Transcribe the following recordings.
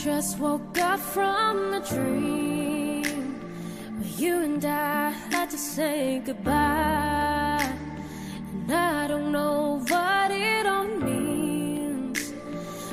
just woke up from a dream where you and I had to say goodbye. And I don't know what it all means,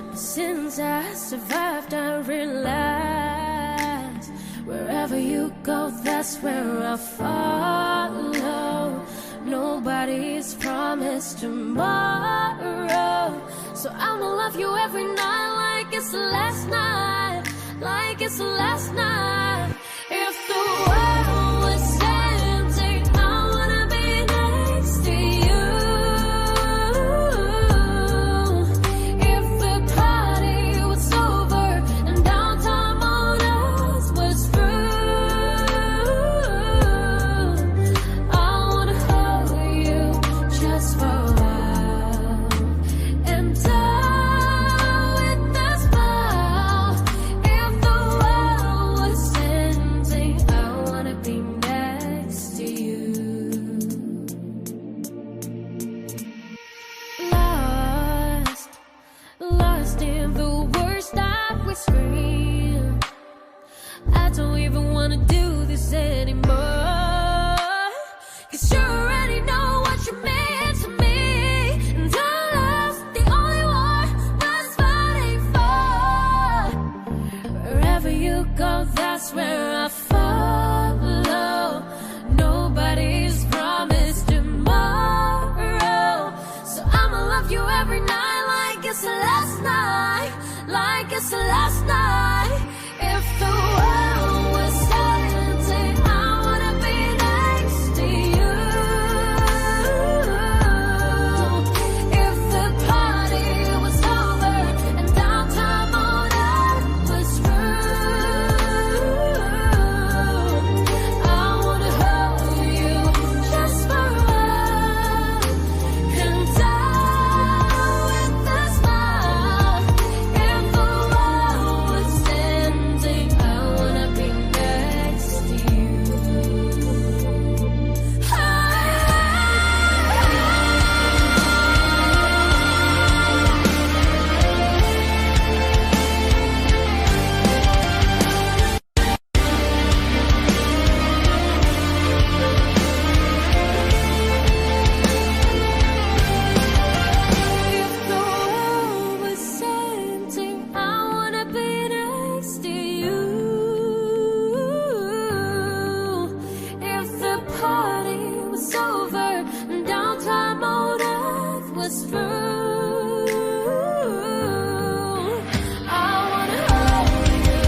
but since I survived I realized wherever you go, that's where I follow. Nobody's promised tomorrow, so I'ma love you every night like it's the last night, like it's the last night. If the world was empty, I wanna be next to you. If the party was over and downtime on us was through, I wanna hold you just for a while and die with a smile. If the world was ending, I wanna be next to you. Lost in the words that we scream. I don't even wanna do this anymore, 'cause you already know what you mean to me. And our love's the only one worth fighting for. Wherever you go, that's where I follow. Nobody's promised tomorrow, so I'ma love you every night like it's the last night, like it's the last night. If the world was ending, I wanna be next to you. If the party was over and downtime on earth was through, I wanna hold you just for a while and die with a smile. If the world was ending, I wanna be next to you. If the world was ending, I wanna be next to you. If the party was over and downtime on earth was through, I wanna hold you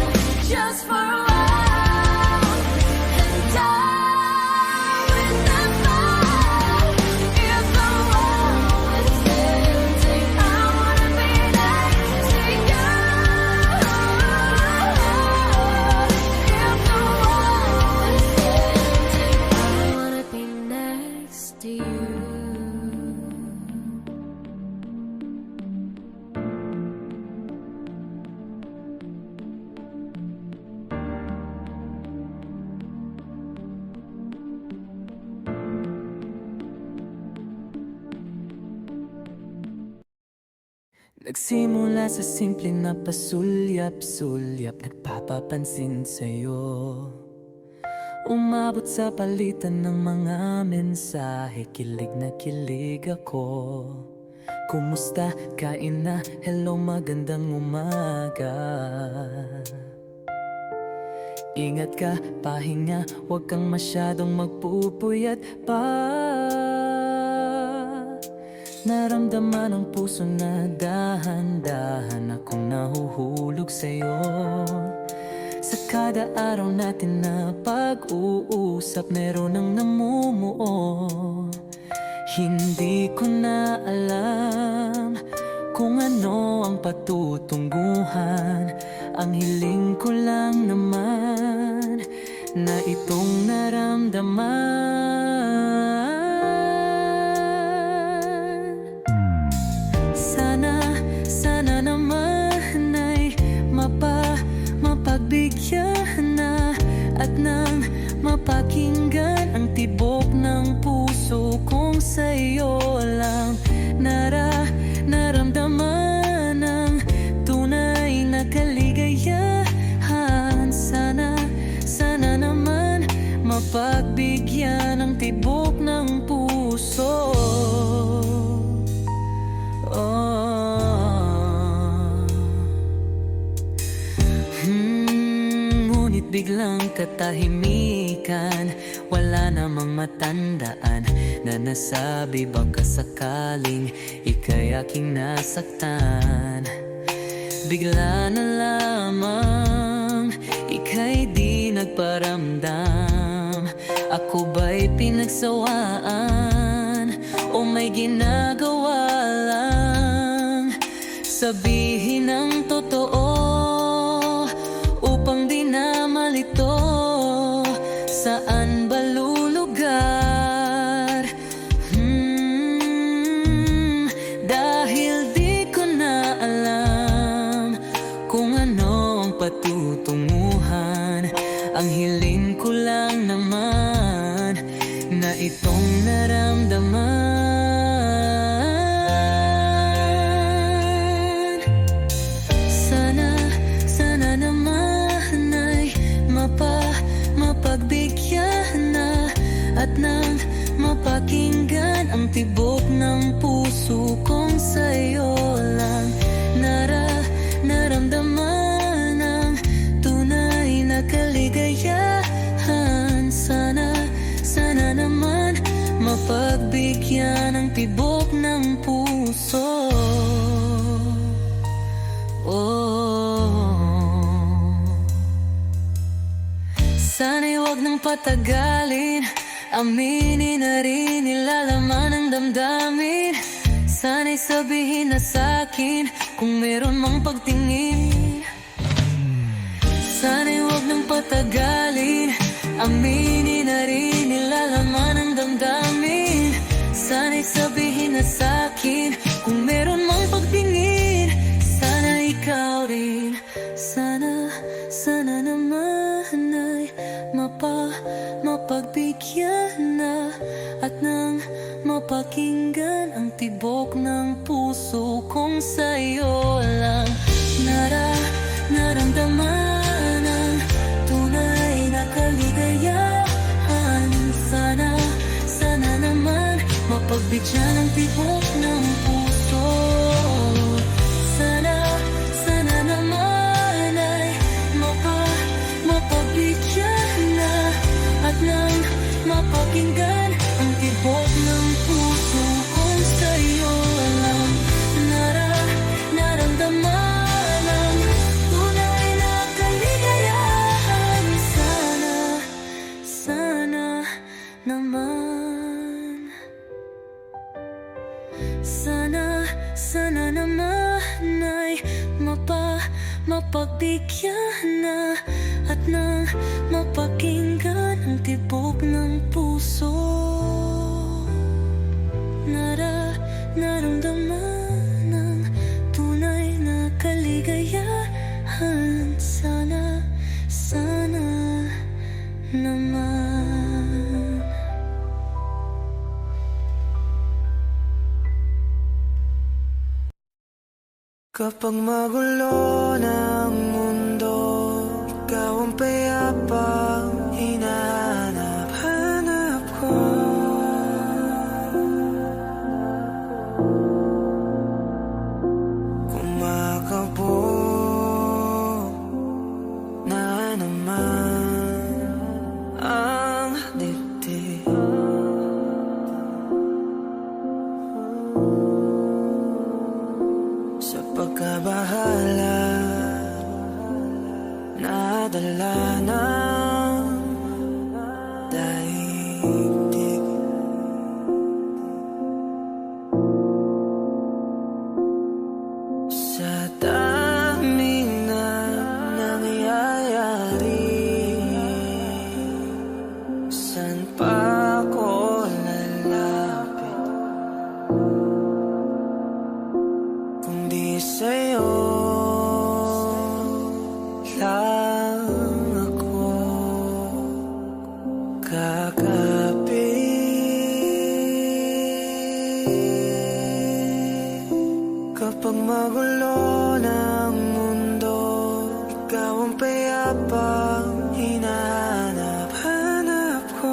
just for a while and die with a smile. If the world was ending, I wanna be next to you. If the world was ending, I wanna be next to you. Nagsimula sa simple na pasulyap-sulyap, nagpapapansin sa'yo. Umabot sa palitan ng mga mensahe, kilig na kilig ako. Kumusta? Kain na? Hello, magandang umaga. Ingat ka, pahinga, huwag kang masyadong magpupuyat pa. Naramdaman ang puso na dahan-dahan akong nahuhulog sa'yo. Sa kada araw natin na pag-uusap, meron ang namumuo. Hindi ko na alam kung ano ang patutungguhan. Ang hiling ko lang naman na itong naramdaman. Sana naman ay mapagbigyan na at nang mapakinggan ang tibok ng puso kong sa'yo lang naramdaman ang tunay na kaligaya. mapagbigyan ng tibok ng puso. Ngunit biglang katahimikan, wala namang matandaan na nasabi baka sakaling ika'y aking nasaktan. Bigla na lamang ika'y di nagparamdam. Ako ba'y pinagsawaan o may ginagawa lang? Sabihin ang totoo upang di na malito. Saan ba lulugar? Dahil di ko na alam kung ano ang patutunguhan. Ang hiling ko lang naman na itong naramdaman. Sana naman ay mapagbigyan na at nang mapakinggan ang tibok ng puso kong sa'yo lang naramdaman ang tunay na kaligayahan. Sana naman mapagbigyan ng tibok ng puso. Sana'y wag nang patagalin, aminin na rin nilalaman ng damdamin. Sana'y sabihin na sa'kin kung meron mang pagtingin. Sana'y wag nang patagalin, aminin na rin nilalaman ng damdamin. Sana'y sabihin na sa'kin kung meron mang pagtingin. Sana ikaw rin, sana naman ay mapagbigyan na at nang mapakinggan ang tibok ng puso kong sa'yo lang naramdaman ang tunay na kaligayahan. Sana naman mapagbigyan ang tibok ng puso. Sana naman ay mapagbigyan na at nang mapakinggan ang tibok ng puso kong sa'yo lang naramdaman ang tunay na kaligayahan. Sana naman, sana naman ay mapagbigyan na at nang mapakinggan ang tibok ng puso. Naramdaman ang tunay na kaligayahan. Sana naman. Kapag magulo ng mundo, ikaw ang payapang hinahanap ko. Kumakabog na naman ang dibdib. Sa pagkabahala, nadala ng daigdig. Sa daming na nangyayari, saan pa ako lalapit kundi sa'yo lang ako kakapit. Kapag magulo ng mundo, ikaw ang payapang hinahanap ko.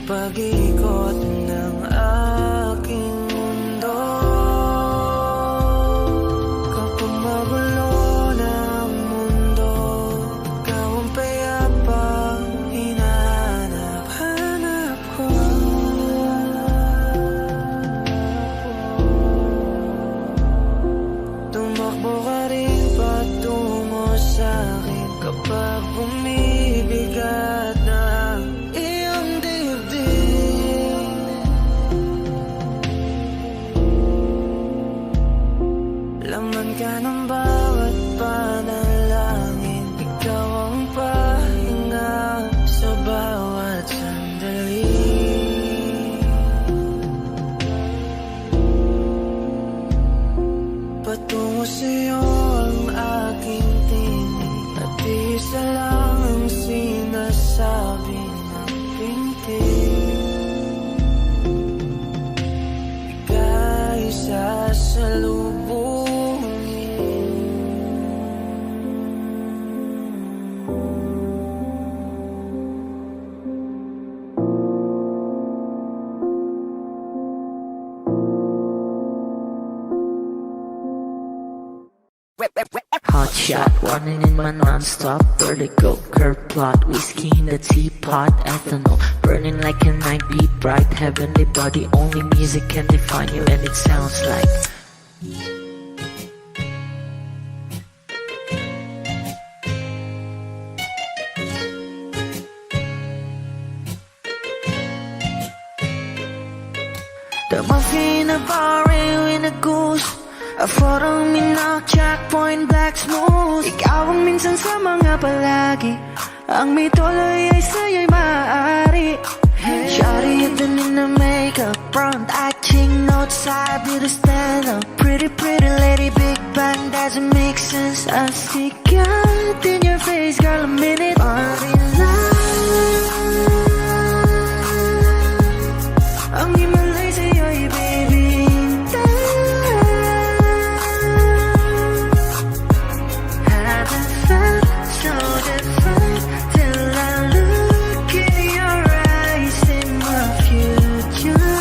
pag-ikot ng aking mundo. Kapag magulo na ang mundo, ikaw ang payapang hinahanap ko. Tumakbo ka rin patungo sa'kin kapag bumibigat na ang iyong dibdib. Laman ka ng bawat panalangin, ikaw ang pahinga sa bawat sandali. Patungo sa'yo ang aking tinig, at isa lang ang sinasabi ng pintig. Ika'y Hot shot, running in my non-stop vertigo. Curve plot, whiskey in the teapot, ethanol burning like a night beat bright. Heavenly body, only music can define you, and it sounds like the muffin, a bar, in a goose. A photo mina, checkpoint, black smooth. Ikaw ang minsan sa mga palagi, ang may tuloy ay sa'yo'y maaari. Shawty, ito in the makeup, front eye, cheek notes, side, beauty stand up. Pretty, pretty lady, big bang, doesn't make sense. I see God in your face, girl, a minute. Body ang himalay sa'yo'y baby. Haven't felt so different till I look in your eyes, in my future.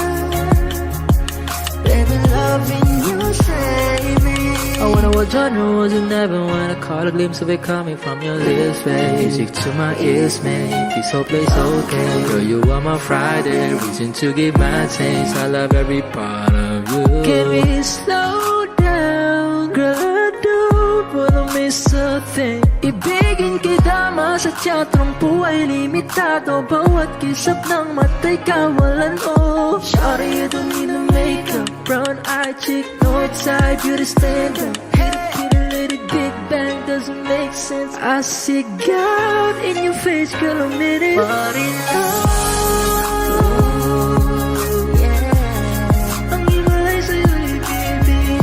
Baby, loving you save me. I wonder what genre was in heaven when I caught a glimpse of it coming from your lips, babe. Music to my ears, man. This whole place okay. Girl, you are my Friday, reason to give my taste. I love every part of you. Can we slow down? Girl, I don't wanna miss a thing. Ibigin kita, masadya trumpo ay limitado. Bawat kisap ng mata'y kawalan, oh. Shawty, you don't need no makeup, brown eye, cheek, north side, beauty stand up. Kitty, lady, big bang, doesn't make sense. I see God in your face, girl, a minute. But in love, yeah. Ang himalay sa'yo'y baby.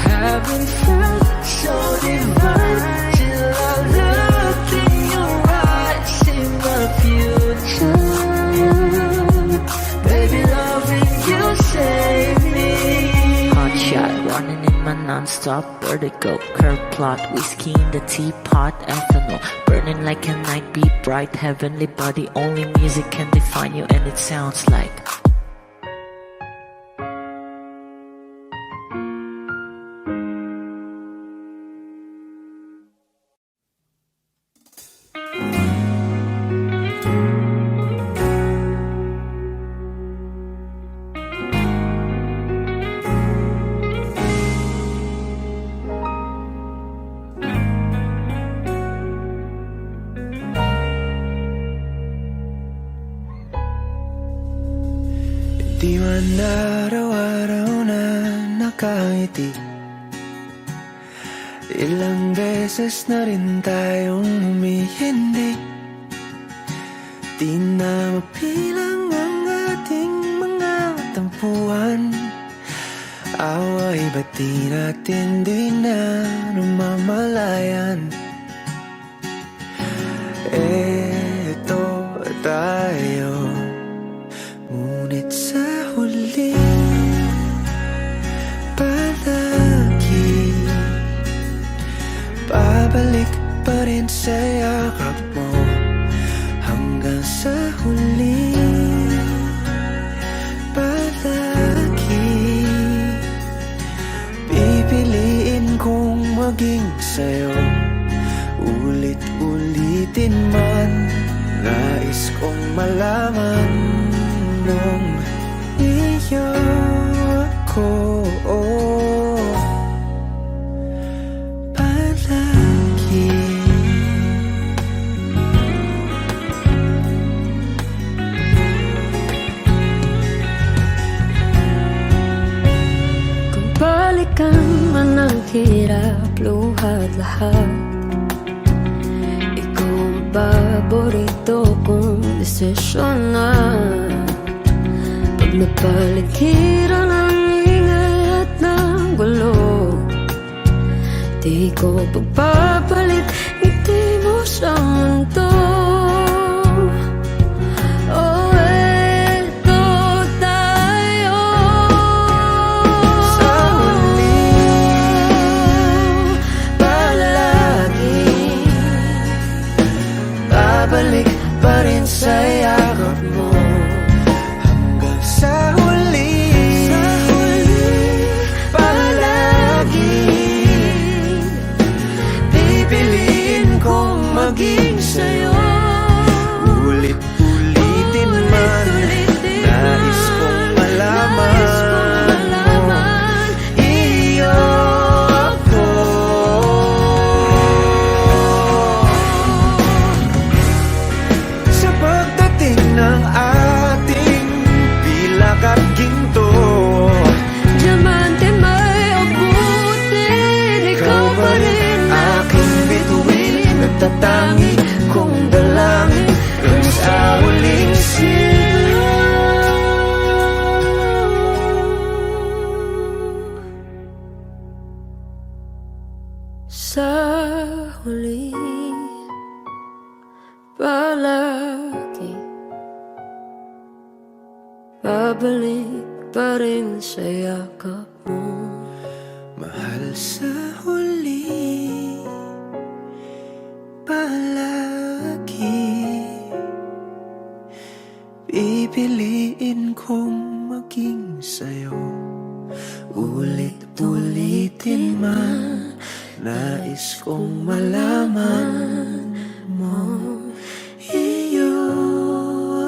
Haven't felt so divine till I look in your eyes, in my future. Baby, loving you save me. Hot shot, running in my non-stop vertigo. Curve plot, whiskey in the teapot, ethanol burning like a night beat bright. Heavenly body, only music can define you, and it sounds like Di man araw-araw na nakangiti, ilang beses na rin tayong humihindi. Di na mapilang ang ating mga tampuhan. Away ba't di natin di na namamalayan? Eto tayo, ngunit sa huli palagi babalik pa rin sa yakap mo hanggang sa huli. Palagi pipiliin kong maging sa'yo, ulit-ulitin man. Nais kong malaman nung iyo ako. Palagi Kung balikan man ang hirap, luhat lahat, ikaw ang paborito kong desisyon na. Pag napaligiran ang ingay at ng gulo, di ko pagpapalit ngiti mo sa mundo. Oh, eto tayo sa huli. palagi, Babalik pa rin sa yakap mo hanggang sa huli. Palagi pipiliin kong maging sa'yo, ulit-ulitin man. Nais kong malaman mo, iyo ako. Sa pagdating ng ating pilak at ginto, diamante may abutin, ikaw pa rin aking bituin, nagtatangi kong dalangin hanggang sa huling silaw. Sa huli, palagi babalik pa rin sa yakap mo. Mahal sa huli, palagi pipiliin kong maging sa'yo, ulit-ulitin man. Nais kong malaman mo, iyo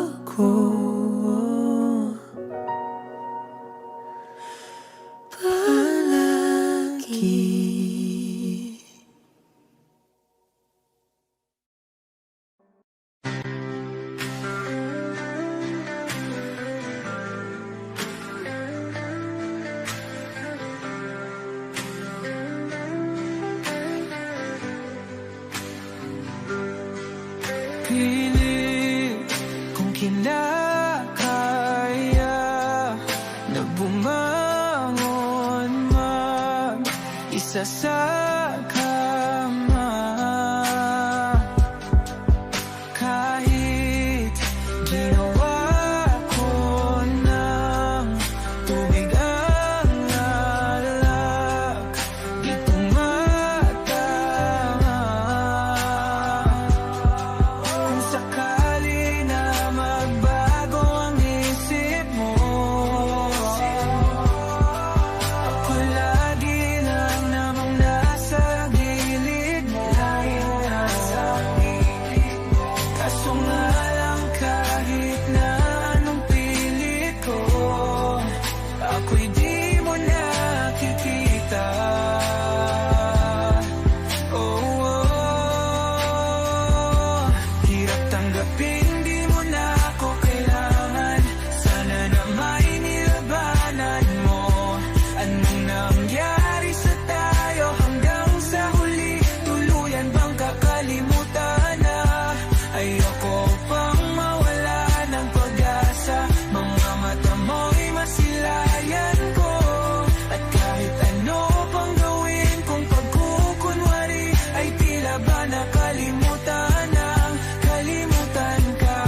ako. Palagi. Pilit kung kinakaya na bumangon mag-isa sa kama, kahit ginawa ko ng tubig ang alak, di tumatama. Kung sakali na magbago ang isip mo, ako lagi lang namang nasa gilid mo. Kaso nga lang kahit na anong pilit ko, ako'y di mo nakikita. Hirap tanggapin, di mo na ako kailangan. Sana na may nilabanan mo. Anong nangyari sa tayo hanggang sa huli? Tuluyan bang kakalimutan na? Ayoko pang mawala ng pag-asa. Mga mata mo'y masilayan ko. At kahit ano pang gawin kung pagkukunwari, ay tila ba nakalimutan ang kalimutan ka.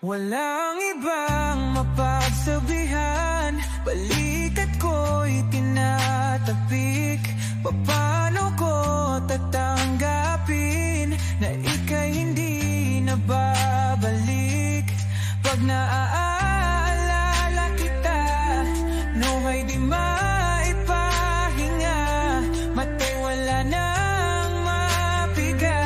Walang ibang mapagsabihan, balikat ko'y tinatapik. Paano ko tatawag na ika'y hindi na babalik. Pag naaalala kita, nawa'y di maipahinga, mata'y wala nang mapiga.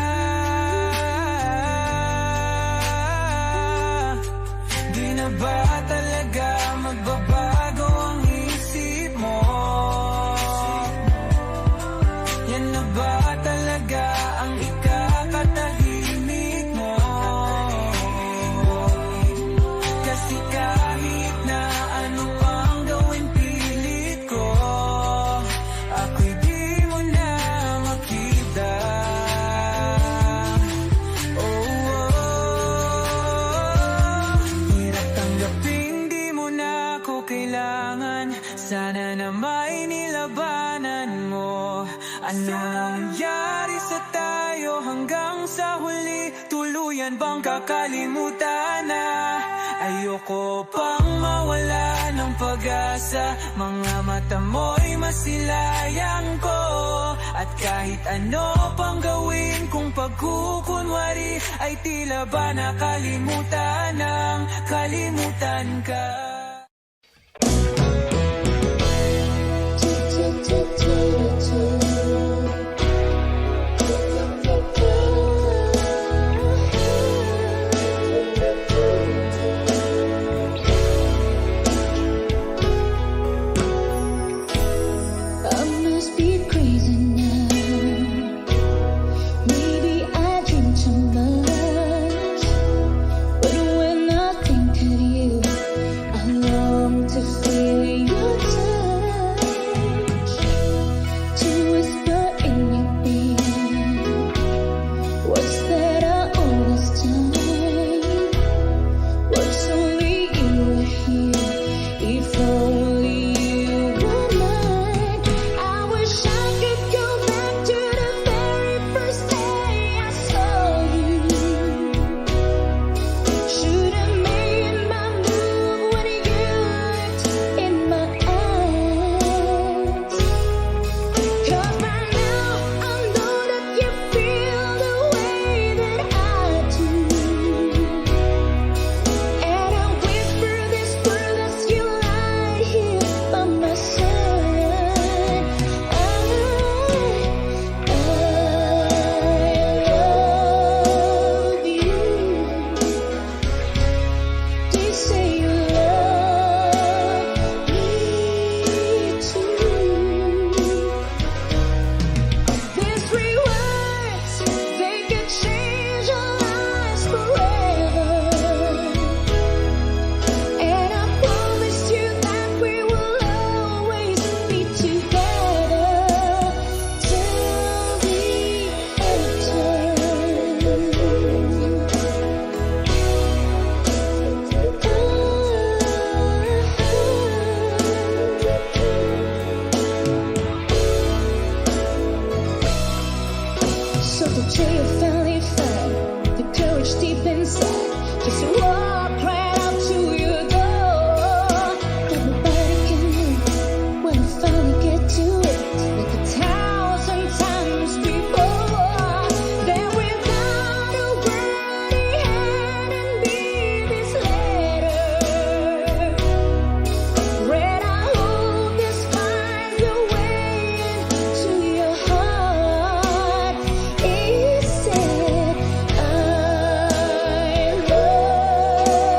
Di na ba talaga magbabago ang isip mo? Yan na ba talaga ang ikakatahimik mo? Kasi kahit na ano pang gawin pilit ko, ako'y di mo na makita. Hirap tanggaping di mo na ako kailangan. Sana na may nilabanan mo. Ano nangyari sa tayo hanggang sa huli? Tuluyan bang kakalimutan na? Ayoko pang mawala ng pag-asa. Mga mata mo'y masilayang ko. At kahit ano pang gawin kung pagkukunwari, ay tila ba nakalimutan ng kalimutan ka. I must be crazy now. Maybe I drink too much. But when I think of you, I long to feel your touch, to whisper in your ear words that are all this time. Words only you were here. If only you were mine. I wish I could go back to the very first day I saw you. Should have made my move when you looked in my eyes. 'Cause by now I know that you feel the way that I do. And I whisper this word as you lie here by my side. I love you. They say you love me too. These 3 words, they could change our lives forever. And I promise you that we will always be together till the So today you finally find the courage deep inside, just to walk right out to your door. That nobody can hear when you finally get to it, like 1,000 times before. Then without a word he handed me this letter. Read, I hope this finds a way into your heart. It said, I love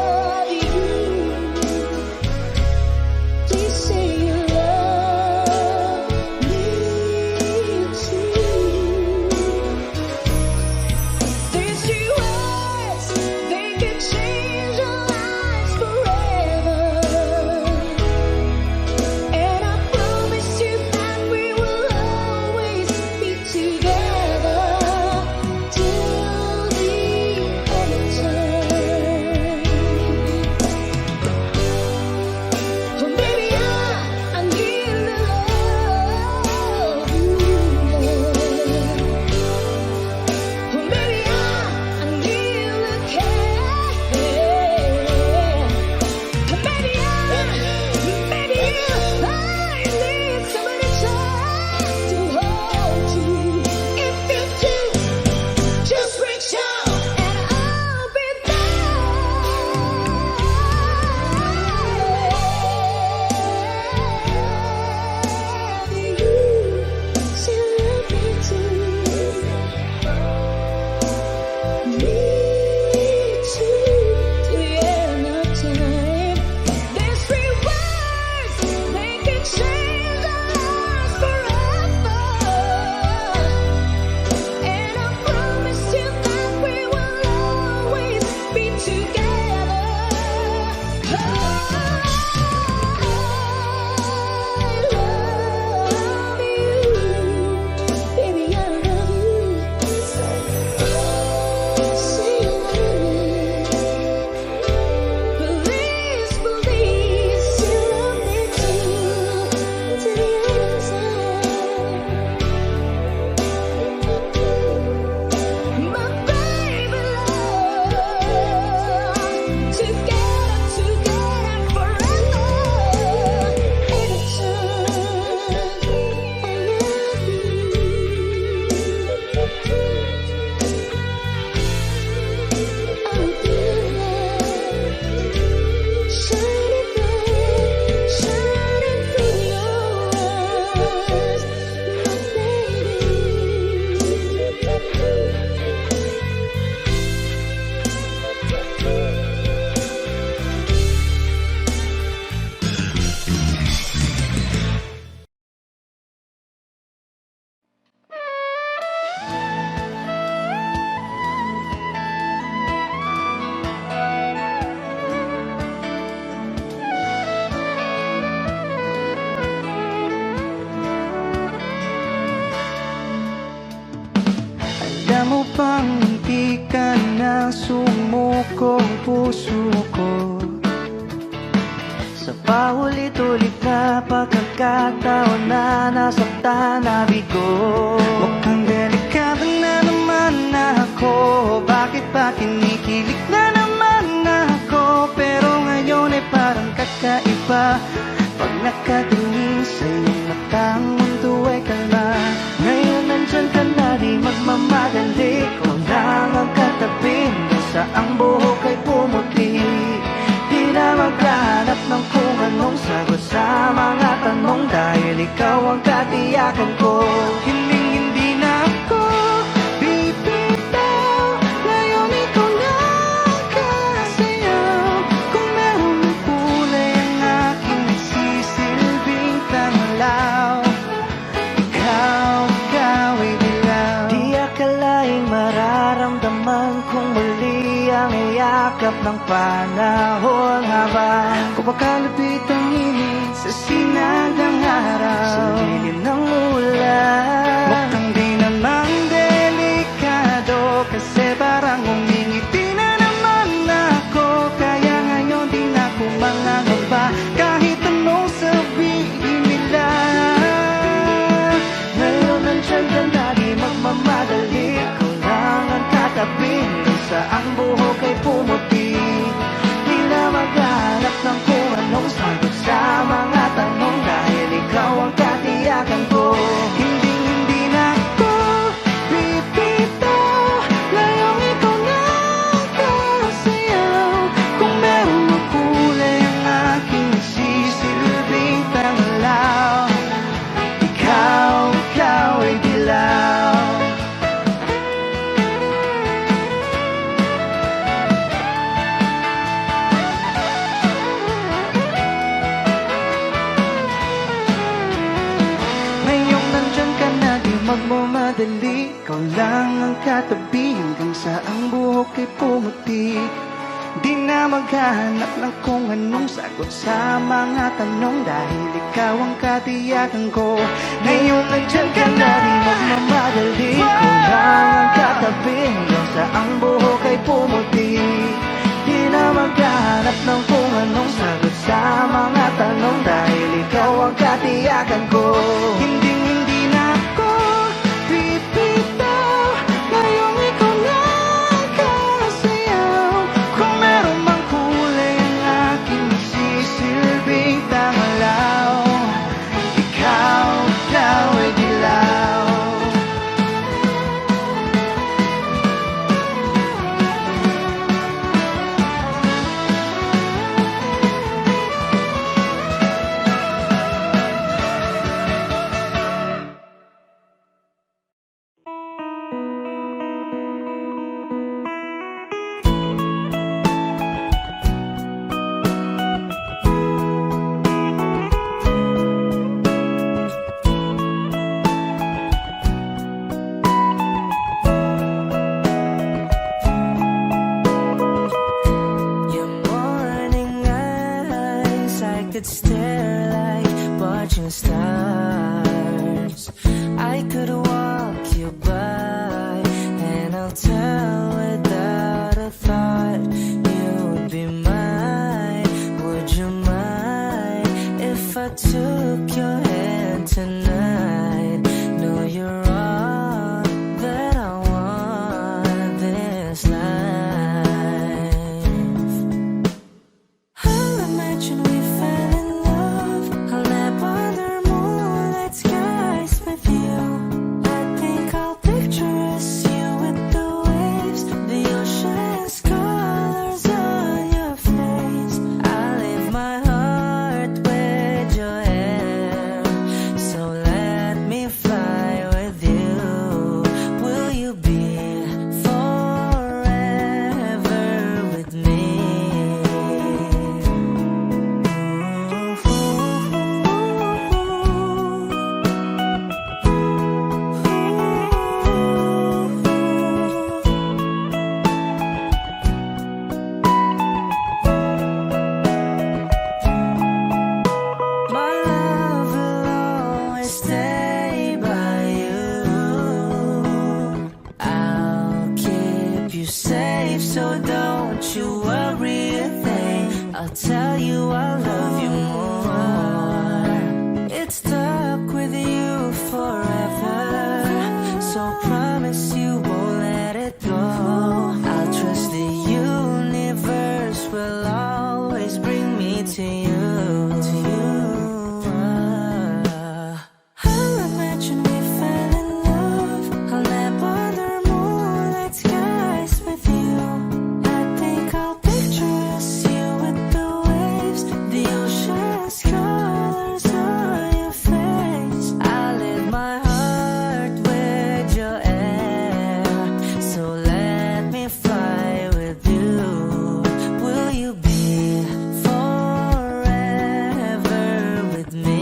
Alam mo bang hindi ka na sumukong puso ko? Sa paulit-ulit na pagkakataon na nasaktan na bigo. Mukhang delikado na naman ako. Bakit ba kinikilig na naman ako? Pero ngayon ay parang kakaiba. Pag nakatingin sa iyong mata, ang mundo ay kalma. Ngayon nandyan ka na, di magmamadali. Kung lang ang katabi, sa ang buhok ay pumuti. Di na maghanap ng kung anong sagot sa mga tanong, dahil ikaw ang katiyakan ko. Hindi na ako bibitaw. Ngayon ikaw na kasayaw. Kung meron ng kulay ang aking nagsisilbing tanglaw, ikaw ay dilaw. Di akalaing mararamdaman kung muli ang iyakap ng panahon habang kumakalapit ang init sa sinag ng araw, sa lilim ng ulan. Mukhang di naman delikado, kasi parang umingiti na naman ako. Kaya ngayon di na ako mangangamba kahit anong sabihin nila. Ngayon nandyan ka na, di magmamadali. Ikaw lang ang katabi, sa ang buhok ay pumuti. Di na maghanap ng kung anong sagot sa mga tanong, dahil ikaw ang katiyakan ko. Hindi na ako bibitaw. Ngayong ikaw na kasayaw. Kung meron ng kulay ang aking nagsisilbing tanglaw, ikaw ay dilaw. Ngayong nandyan ka na, di magmamadali. Ikaw lang ang katabi hanggang sa ang buhok ay pumuti. Di na maghanap ng kung anong sagot sa mga tanong, dahil ikaw ang katiyakan ko. Ngayong nandyan ka na, di magmamadali. Ikaw lang ang katabi hanggang sa ang buhok ay pumuti. Di na maghanap ng kung anong sagot sa mga tanong, dahil ikaw ang katiyakan ko. Hindi na ako bibitaw. Ngayong ikaw na kasayaw. Kung meron mang kulay ang aking nagsisilbing tanglaw, ikaw ay dilaw. Your morning eyes, I could stare like watching stars. I could walk you by, and I'll tell without a thought you'd be mine. Would you mind if I took your hand tonight? No, you're all that I want this life. I'll imagine we fell in love. safe, so don't you worry a thing. I'll tell you I love you more. It's stuck with you forever, so promise you won't let it go. I'll trust the universe will always bring me to you. I'll imagine we fell in love. I'll nap under moonlight skies with you. I think I'll picture us, you with the waves, the ocean's colors on your face. I live my heart with your air, so let me fly with you. Will you be forever with me?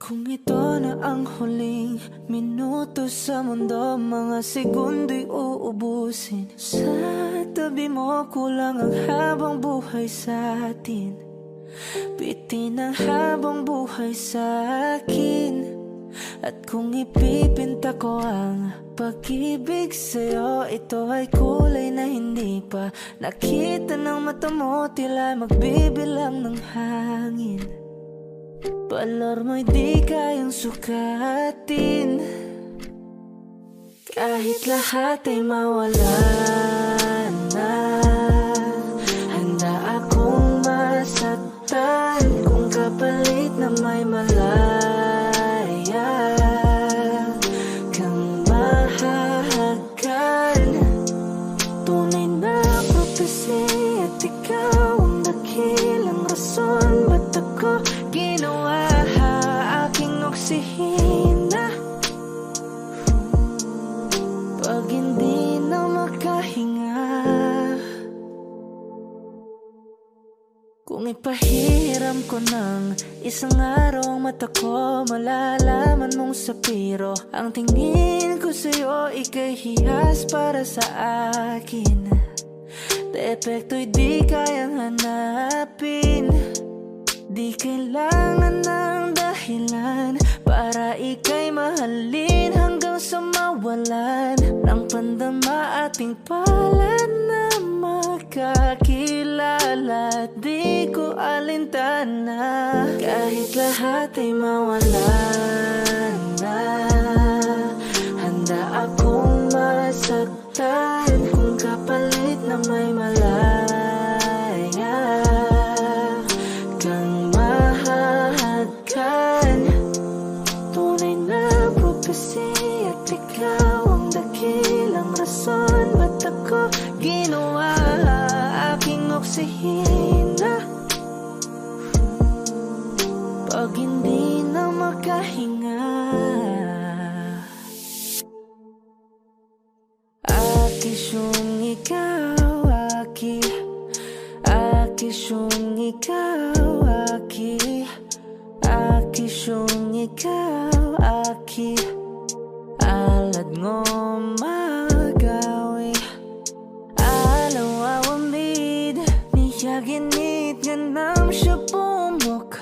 Kung ito na ang huling minuto sa mundo, mga segundo'y uubusin. Sa tabi mo kulang ang habang buhay sa atin. Bitin ang habang buhay sa akin. At kung ipipinta ko ang pag-ibig sa'yo, ito ay kulay na hindi pa nakita ng mata mo, tila magbibilang ng hangin. Balor mo'y di kayang sukatin, kahit lahat ay mawala na. Handa akong masaktan kung kapalit na may malaya kang mahahagan. Tunay na prophecy at ikaw ang dakilang rason ba't ako ginawa aking oksihina. Pag hindi na makahinga, kung ipahiram ko ng isang araw ang mata ko, malalaman mong sapiro ang tingin ko sa'yo, ika'y hiyas para sa akin. Depekto'y di kayang hanapin, di kailangan ng dahilan para ika'y mahalin hanggang sa mawalan ng pandama ating palad na magkakilala. Di ko alintana kahit lahat ay mawalan na. Handa akong masaktan kung kapalit na may malaya kang mahahagan. Tunay na prophecy at ikaw ang dakilang rason ba't ako ginawa aking oksihina. Pag hindi na makahinga, akisyong ikaw, akisyong ikaw, akisyong ikaw, alad ngo magawi alaw awamid niyaginit ganam siya pumok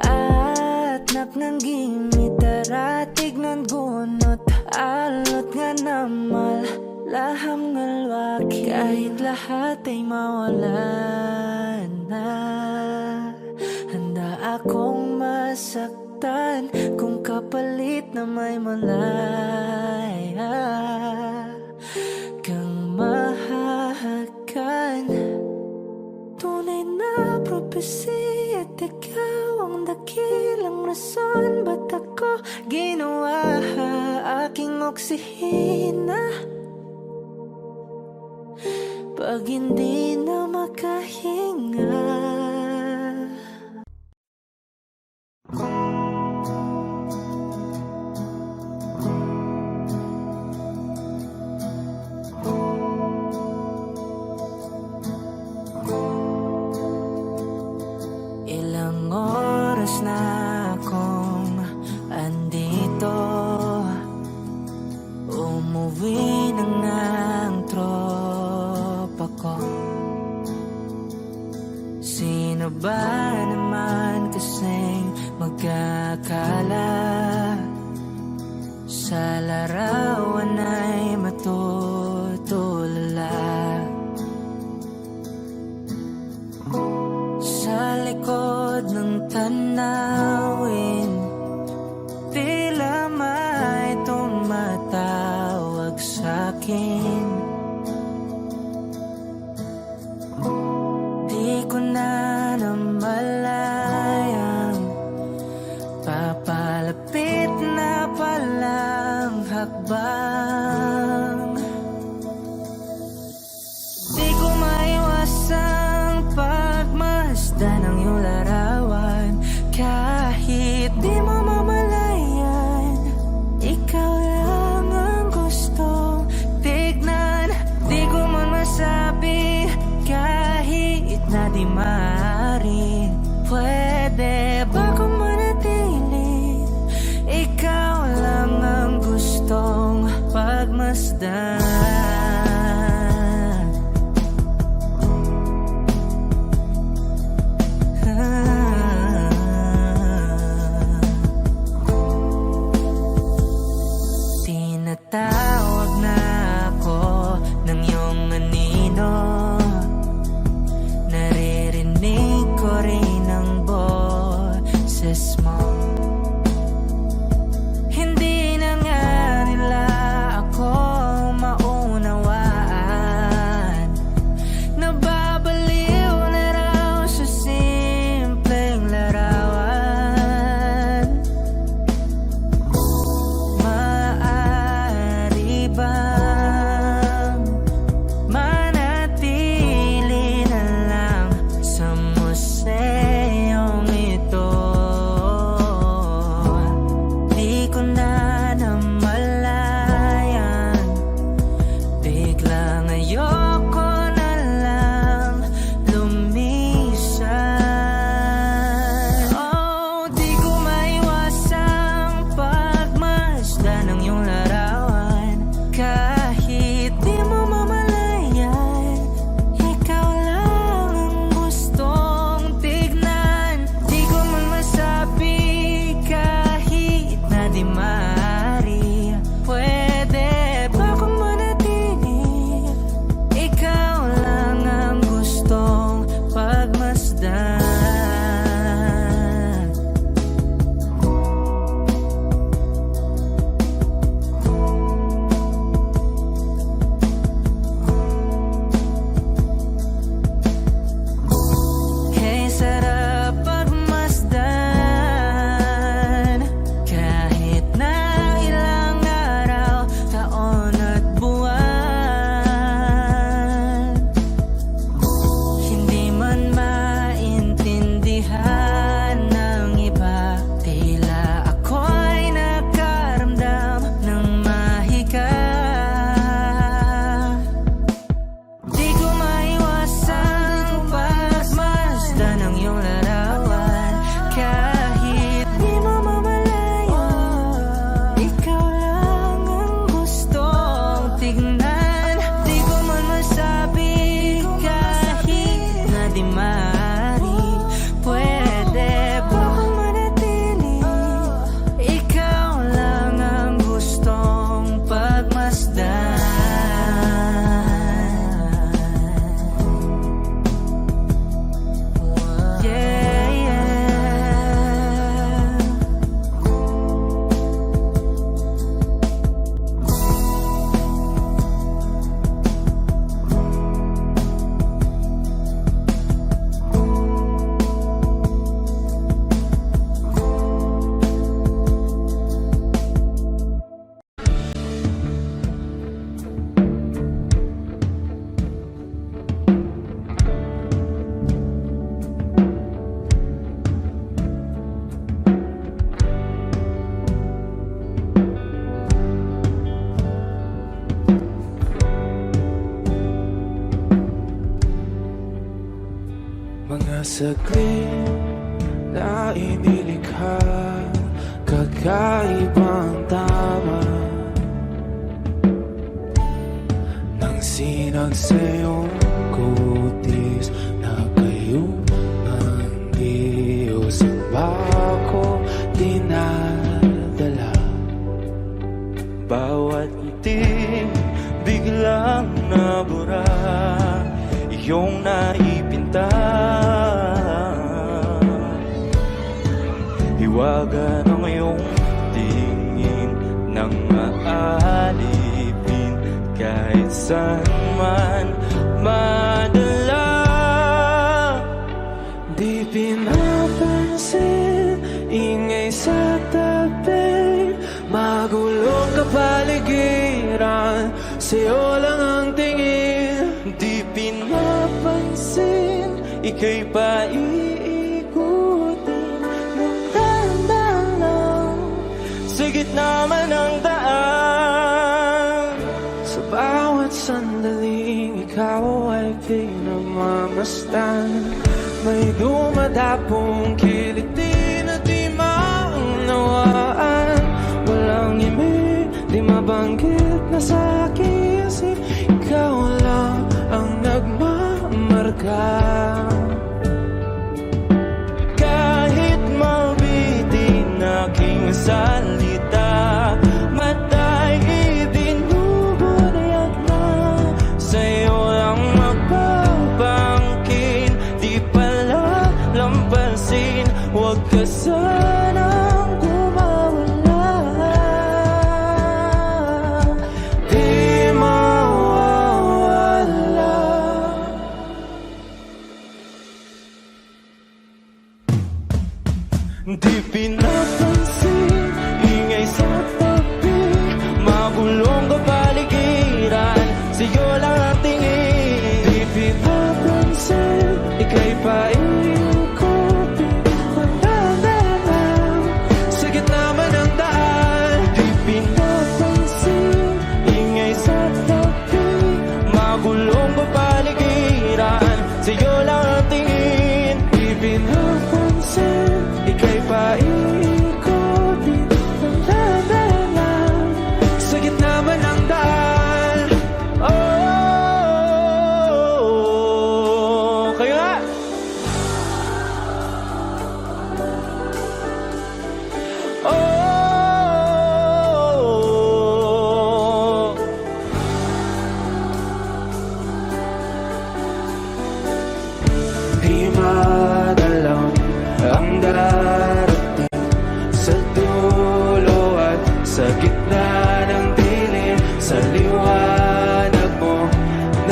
at napnanggimit taratig ng gunot alot nga namal laham ngalwaki. Kahit lahat ay mawalan na, handa akong masaktan kung kapalit na may malaya kang mahahagan. Tunay na prophecy at ikaw ang dakilang rason ba't ako ginawa aking oksihina. Pag hindi na makahinga, akala sa larawan ay matutulala. Sa likod ng tanawin, tila may tumatawag sa'kin. Di ko na namalayang papalapit na palang hakbang. Di ko maiwasang pagmasdan ng iyong larawan. Kahit di mo mamalayan, ikaw lang ang gustong tignan. Di ko man masabi kahit na di maaari. Pwede ba kung manatili? Ikaw lang ang gustong pagmasdan. Tinatawag na ako ng iyong anino. Naririnig ko rin ang boses mo. Hindi na nga nila ako maunawaan. Nababaliw na raw sa simpleng larawan. Maaari bang manatili na lang sa museyong ito? Di ko na namalayan, biglang ayoko na lang lumisan. Oh, di ko maiwasang pagmasdan ng iyong larawan. Kahit di mo mamalayan, ikaw lang ang gustong tignan. Di ko man masabi kahit na di maaari. Pwede ba kung manatili? Ikaw lang ang gustong pagmasdan. Kay sarap pagmasdan, kahit na ilang araw, taon at buwan. Hindi man maintindihan ng iba, tila ako'y nakaramdam ng mahika. Di ko maiwasang pagmasdan ng iyong larawan. Kahit di mo mamalayan, ikaw lang ang gustong tignan. Di ko man masabi kahit na di maaari. Pwede ba kung manatili? Ikaw lang ang gustong pagmasdan. Yeah, yeah. Mga saglit na inilikha, kakaibang tama nang sinag sa iyong kutis na kayo ng Diyos ang bako. Di na Hiwaga ng iyong tingin nang maalipin kahit saan man madala. Di pinapansin, ingay sa tabi, magulong kapaligiran, sa'yo lang ang tingin. Di pinapansin, ika'y paiikutin ng dahan-dahan lang sa gitna man ng daan. Sa bawat sandaling ikaw ay pinagmamasdan, may dumadapong kiliti na di maunawaan. Walang imig, di mabanggit na sa aking isip, ikaw lang ang nagmamarka. Kahit mabitin aking salita, matay ibinubunayag na, sa'yo lang magbabangkin. Di pala lampasin, huwag ka sanang gumawala. Di mawawala. Di pinapansin, ingay sa tabi, magulong kapaligiran, sa'yo lang ang tingin. Di pinapansin, ika'y paiikutin ng dahan-dahan sa gitna man ng daan. Di pinapansin, ingay sa tabi, magulong kapaligiran, sa'yo lang ang tingin. Di pinapansin, ika'y paiikutin ng dahan-dahan sa gitna man ng daan. Oh, kayo nga. Oh, di madalang ang darating sa dulo at sa gitna ng dilim. Sa liwanag mo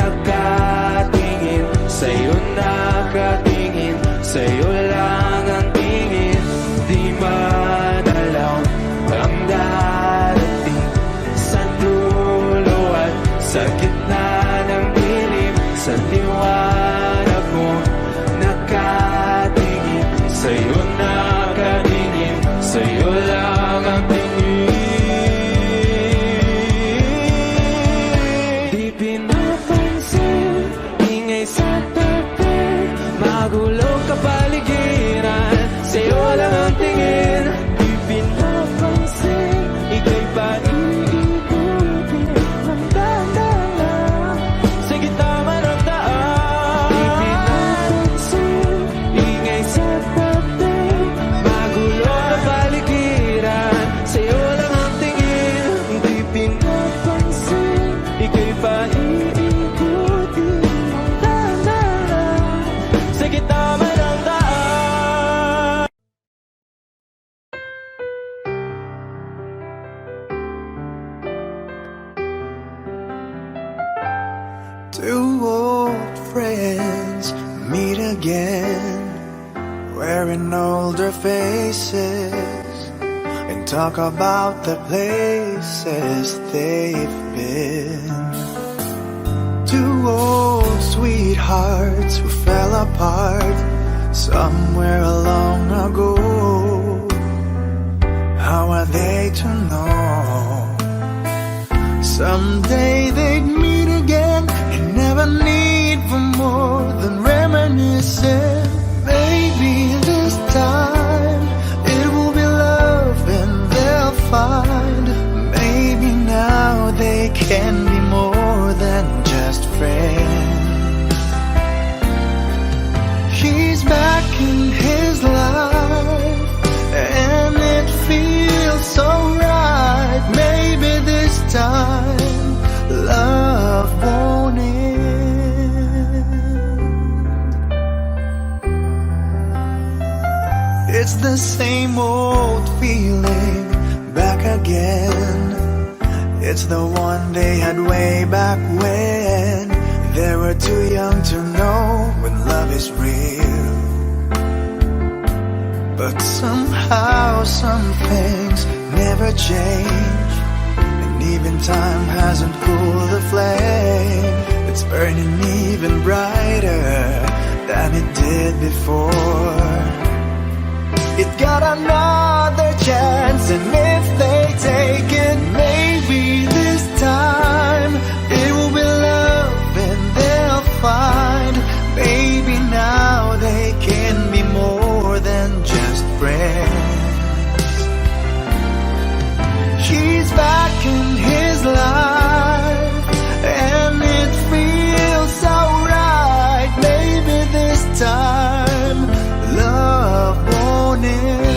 nakatingin, sa'yo nakatingin, sa'yo lang ang tingin. Di madalaw ang darating sa dulo at sa gitna ng dilim. Sa liwanag mo nakatingin, sa'yo nakatingin, sa'yo lang ang tingin. Di pinapansin, ingay sa tabi, magulong kapaligiran, sa'yo lang ang tingin. Di pinapansin, ika'y paiikutin ng dahan-dahan sa gitna man ng daan. Di pinapansin, ingay sa tabi, magulong kapaligiran, sa'yo lang ang tingin. Di pinapansin, ika'y paiikutin ng dahan-dahan sa gitna man ng daan. Two old friends meet again, wearing older faces, and talk about the places they've been. Two old sweethearts who fell apart somewhere long ago. How are they to know? Someday they'd meet again and never need for more than reminiscing. Maybe this time it will be love and they'll find. Maybe now they can be more than just friends. She's back in his life and it feels so right. Maybe this time love won't end. It's the the same old feeling back again. It's the one they had way back when they were too young to know when love is real. But somehow some things never change, and even time hasn't cooled the flame. It's burning even brighter than it did before. It got another chance, and if they take it, maybe this time it will be love and they'll find. Maybe now they can be more than just friends. She's back in his life, and it feels so right. Maybe this time love won't end.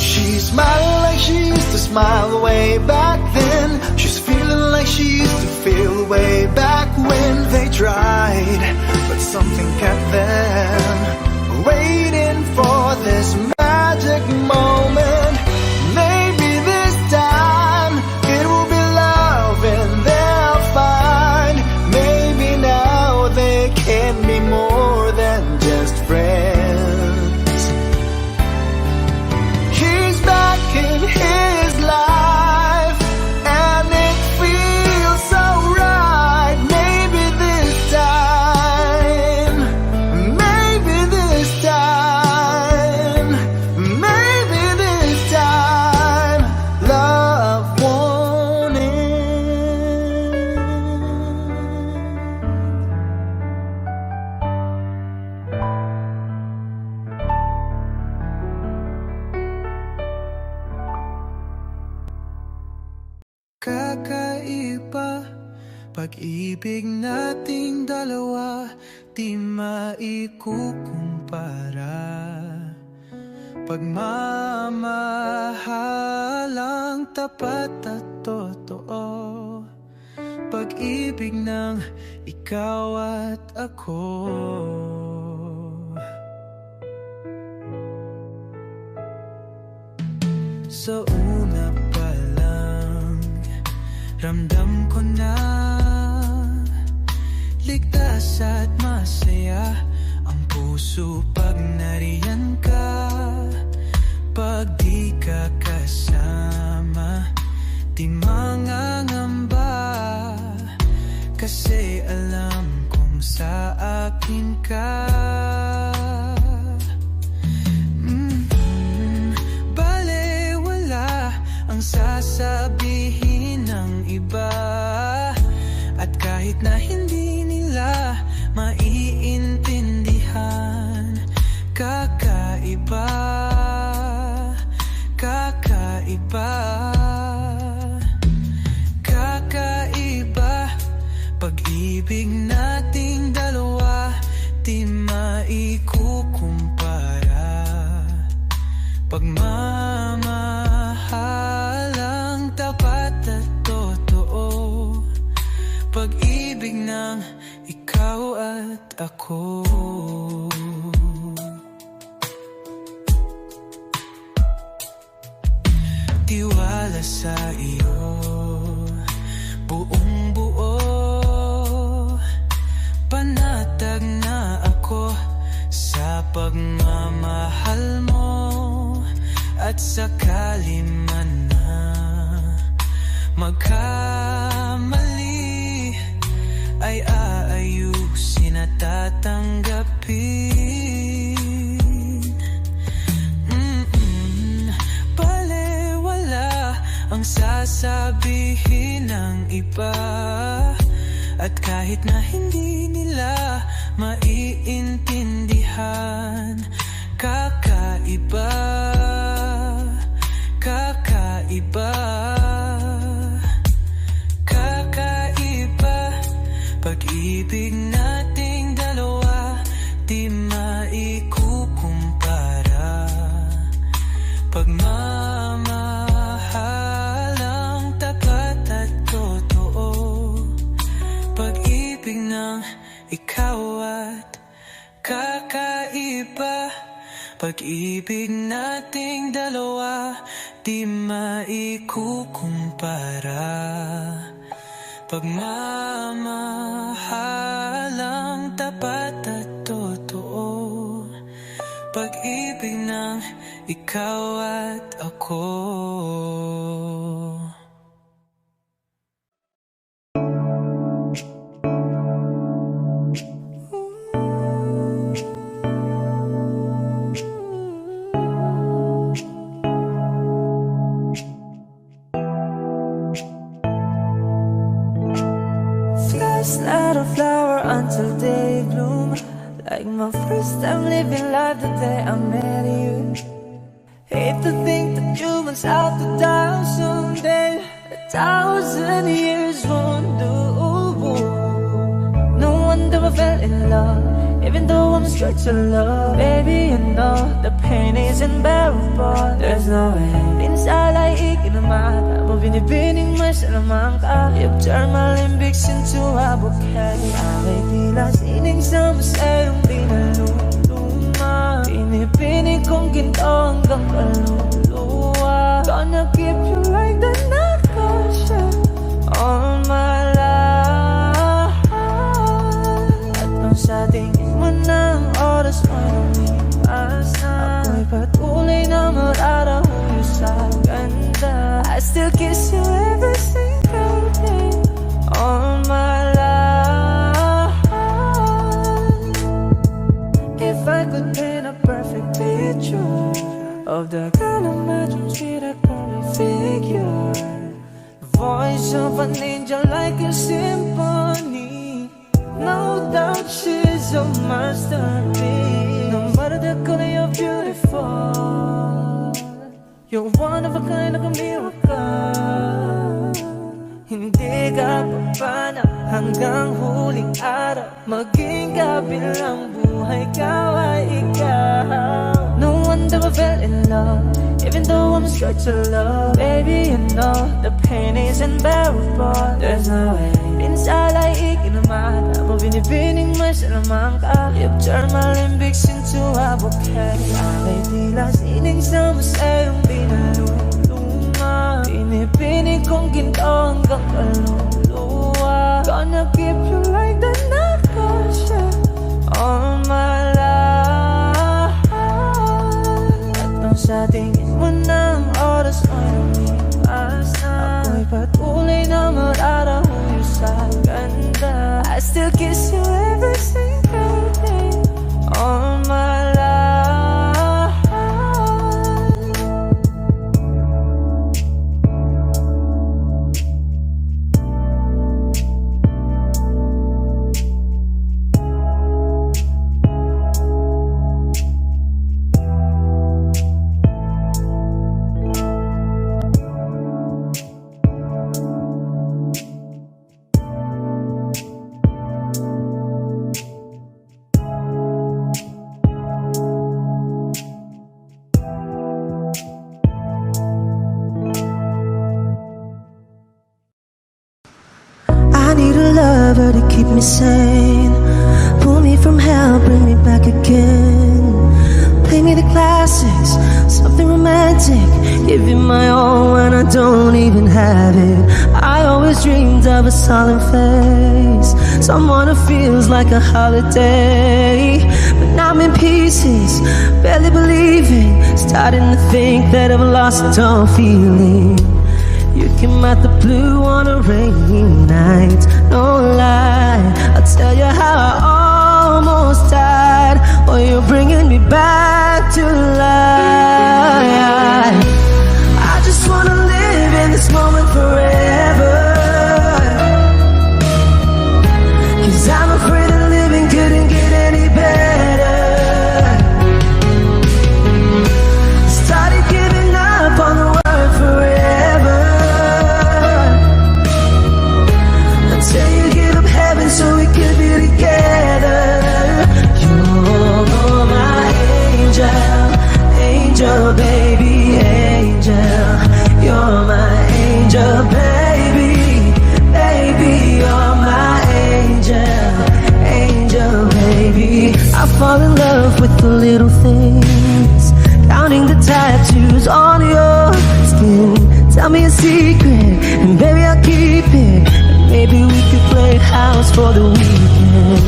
She's smiling like she used to smile way back then. She's feeling like she used to feel way back when they tried, but something kept them waiting for this magic moment. Maybe this time it will be love and they'll find. Maybe now they can be more than just friends. He's back in his life, and it feels so right. Maybe this time, maybe this time, maybe this time, love won't end. Kakaiba, pag-ibig nating dalawa, di maikukumpara. Pagmamahalang tapat at totoo, pag-ibig ng ikaw at ako. Sa una pa lang, ramdam ko na ligtas at masaya ang puso pag nariyan ka. Pag di ka kasama, di mangangamba, kasi alam kong sa akin ka. Balewala ang sasabihin ng iba, at kahit na hindi nila maiintindihan, kakaiba, kakaiba, kakaiba. Pag-ibig nating dalawa, di maikukumpara. Pagmamahalang tapat at totoo, pag-ibig ng ikaw at ako. Tiwala sa iyo, buong buo, panatag na ako sa pagmamahal mo. At sakali man na magkamali, ay aayusin at tatanggapin. Balewala ang sasabihin ng iba, at kahit na hindi nila maiintindihan, kakaiba, kakaiba, kakaiba. Pag-ibig nating dalawa, di maikukumpara. Pagmamahalang tapat at totoo, pag-ibig ng ikaw at kakaiba. pag-ibig nating dalawa di maikukumpara. Pagmamahalang tapat at totoo, pag-ibig ng ikaw at ako. Not a flower until they bloom. Like my first time living life the day I met you. Hate to think that humans out to die someday. 1,000 years won't do. No wonder I fell in love, even though I'm scared to love. Baby, you know the pain is unbearable. There's no way minsan ay ikinamata mo, binibining mo sa lamang ka. You've turned my limbics into a bouquet. Away tila sining sa masayong pinaluluma. Pinipinig kong ginto hanggang kaluluwa. Gonna keep you like the narcosya all my life. At nung sa tingin mo ng oras mo lumipas na, ako'y patuloy na mararahuyo sa ganda. I still kiss you every single day all my life. If I could paint a perfect picture of the kind of my dreams with a perfect figure, the voice of an angel like a symphony, no doubt she's a masterpiece. No matter the color, you're beautiful. You're one of a kind, like a miracle. Hindi ka papana hanggang huling araw, maging kabilang buhay ka ay ikaw. No wonder I fell in love, even though I'm scared to love. Baby, you know the pain is unbearable. There's no way minsan ay ikinamata mo, binibining mo sa lamang ka. You've turned my limbics into a bouquet. Away tila sining sa masayong pinaluluma. Pinipinig kong ginto hanggang kaluluwa. Gonna keep you like the narcosya all my life. At nung sa tingin mo ng oras mo lumipas na, ako'y patuloy na mararahuyo sa ganda. I still kiss you every single day all my life. Lover to keep me sane, pull me from hell, bring me back again. Play me the classics, something romantic, give you my all when I don't even have it. I always dreamed of a solemn face, someone who feels like a holiday. But now I'm in pieces, barely believing, starting to think that I've lost all feeling. You came out the blue on a rainy night, no lie, I'll tell you how I almost died. Oh, you're bringing me back to life. I just wanna live in this moment forever, 'cause I'm afraid that living couldn't get any better. Started giving up on the word forever, until you give up heaven so we could be together. You're my angel, tell me a secret, and baby I'll keep it. And maybe we could play house for the weekend.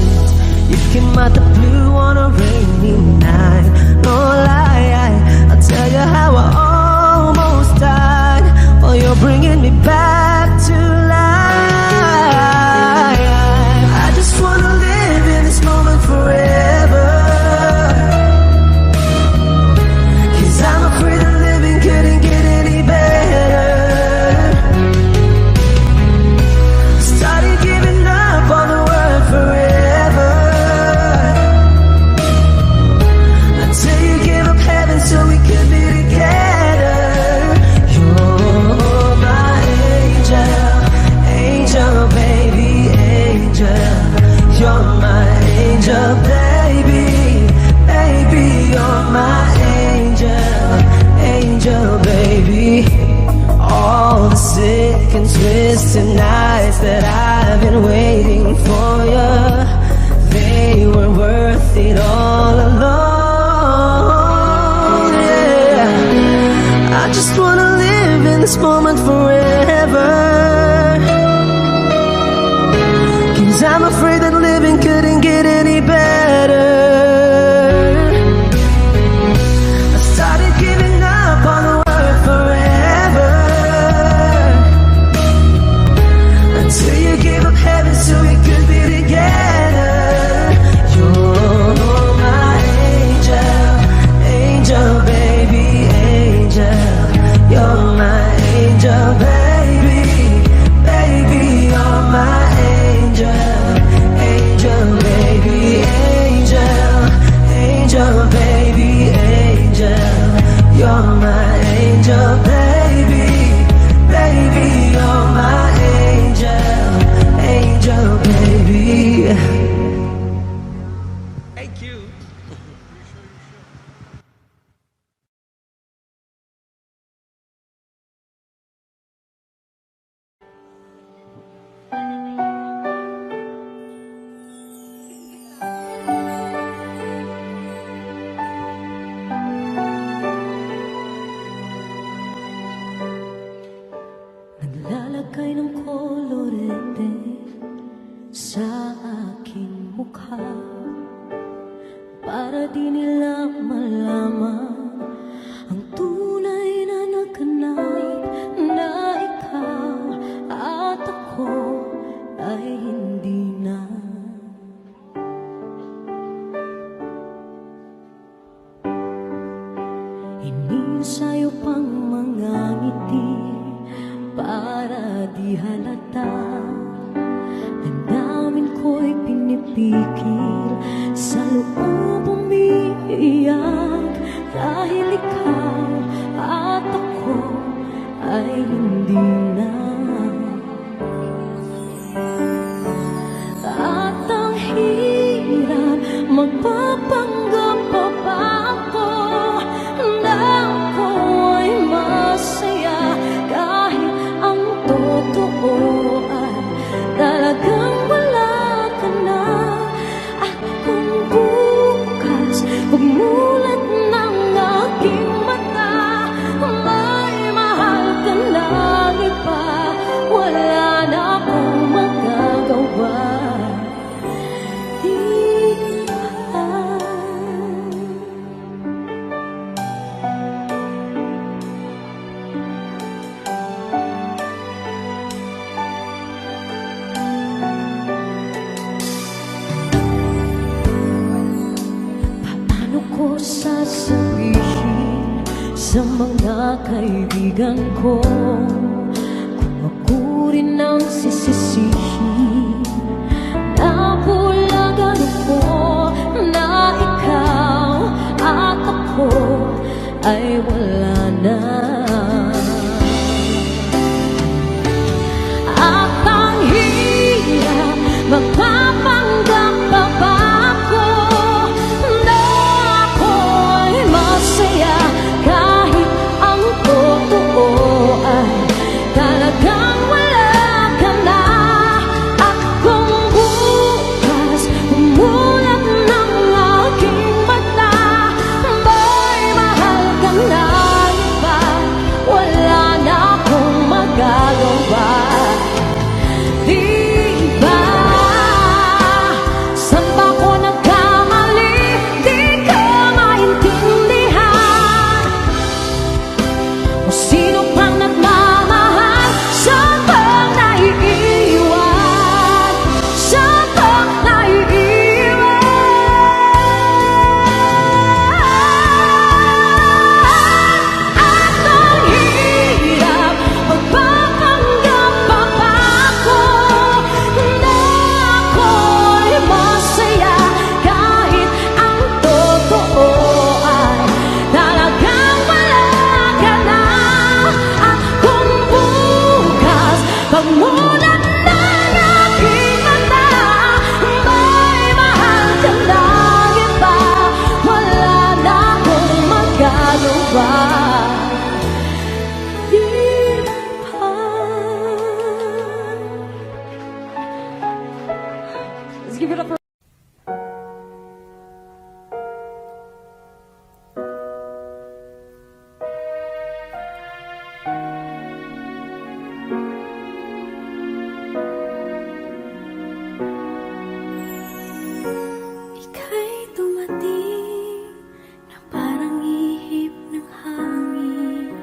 You came out the blue on a rainy night. No lie, I'll tell you how I almost died. Oh, you're bringing me back to life. I just wanna live in this moment forever. 'Cause I'm afraid that living couldn't get any better. Started giving up on the word forever, until you gave up heaven so we could be together. You're my angel, angel baby, angel. You're my angel baby, baby. You're my angel, angel baby. All the sick and twisted nights that I've been waiting for you, they were worth it all alone. Yeah, I just wanna live in this moment forever. 'Cause I'm afraid that living couldn't get any better. I started giving up on the word forever, until you gave up heaven so we could be together. You're my angel, angel baby, angel. You're my angel baby, baby. You're my angel, angel baby, angel, angel baby, angel. You're my angel baby, baby. You're my angel, angel baby. Thank you. Naglalagay ng kolorete sa aking mukha, para di nila malaman ang tunay na naganap, na ikaw at ako ay hindi na. Inisayo pang mga ngiti para di halata. Damdamin ko'y pinipigil, sa loob umiiyak, dahil ikaw at ako ay hindi na. At ang hirap, magpapanggap pa ba ako na ako ay masaya, kahit ang totoo ay talagang wala ka na. At kung bukas pagmulat ng aking mata, may mahal ka ng iba, wala na akong magagawa. Paano ko sasabihin sa mga kaibigan ko kung ako rin ang sisisihin? Nabulagan ako na ikaw at ako ay wala na. At ang hirap, magpapanggap pa ba ako na ako ay masaya, kahit ang totoo ay talagang wala ka na. At kung bukas umulan ng aking mata, may mahal ka na iba, ba? Di pa. Let's give it up for Ika'y dumating na parang ihip ng hangin.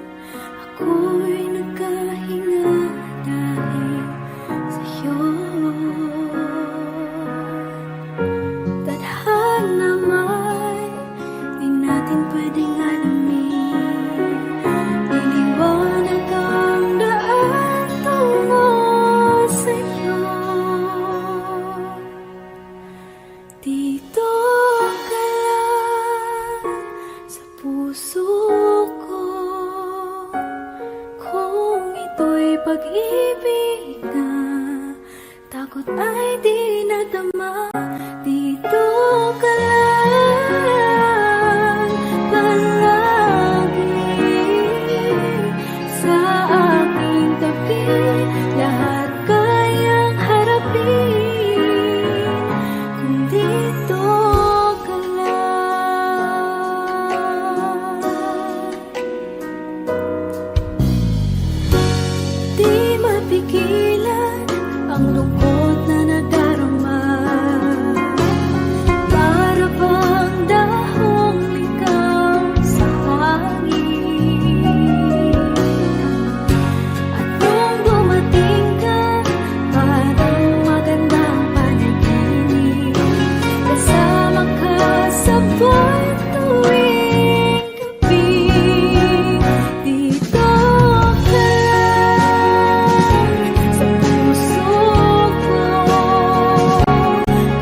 Ako'y nagkahinga dahil sa'yo. Tadhana may di natin pwedeng alamin. Liliwanag ang daan tungo sa'yo. Dito ka lang sa puso ko. Kung ito'y pag-ibig na takot ay di nadama. Dito ka lang palagi sa aking tabi. Lahat kayang harapin kung dito ka lang. Di mapigilan ang lungkot na nadarama. Para bang dahong ligaw sa hangin. At nung dumating ka, parang magandang panaginip. Kasama ka sa buwan tuwing gabi. Dito ka lang sa puso ko.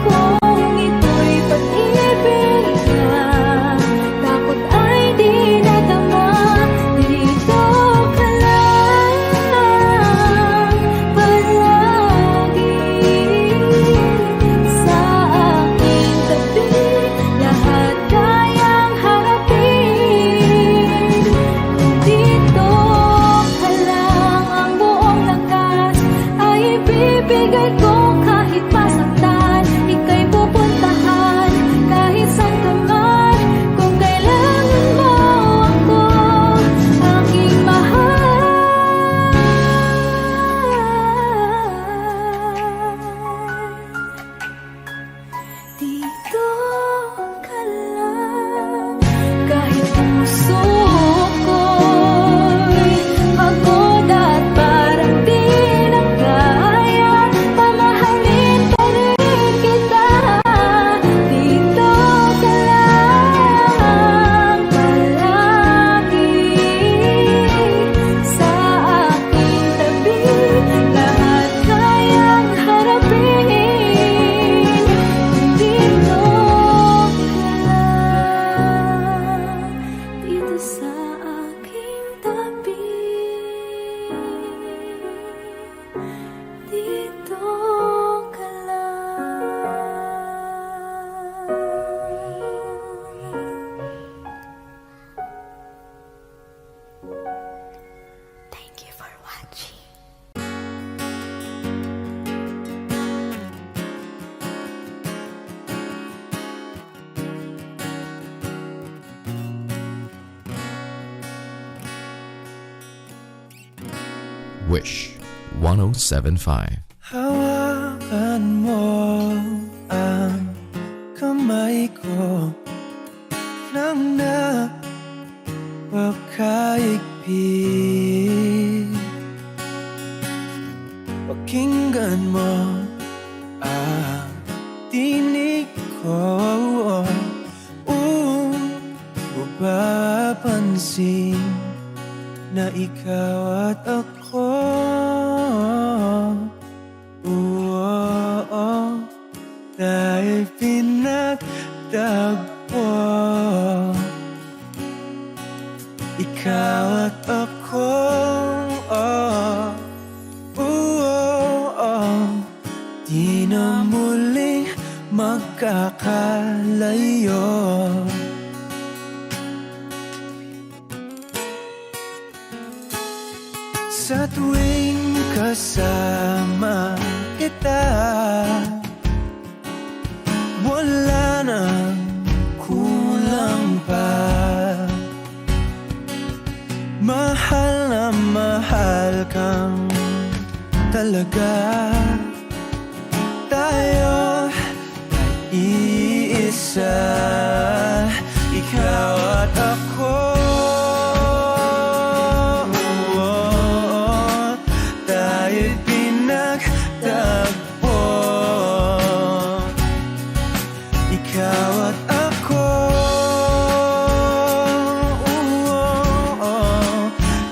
Kung ito'y pag-ibig na takot ay di nadama. Dito ka lang palagi sa aking tabi. Lahat kayang harapin. Dito ka lang, ang buong lakas ay ibibigay ko kahit masaktan. Ika'y pupuntahan kahit saan ka man. Kung kailangan mo ako, aking mahal. Dito ka lang kahit puso ko'y pagod at parang di na kaya. Pamahalin pa rin kita. Dito ka lang palagi sa aking tabi. Lahat kayang harapin. Dito ka lang, dito sa aking tabi. Dito ka lang. Thank you for watching. Wish 1075. Hawakan mo ang kamay ko nang napakaigpit. Pakinggan mo ang tinig ko. Mapapansin na ikaw at ako. Dahil pinagtagpo. Ikaw at ako. Di na muling magkakalayo. Sa tuwing kasama kita, wala nang kulang pa. Mahal na mahal kang talaga. Tayo ay iisa, ikaw at ako. Tayo'y pinagtagpo, ikaw at ako.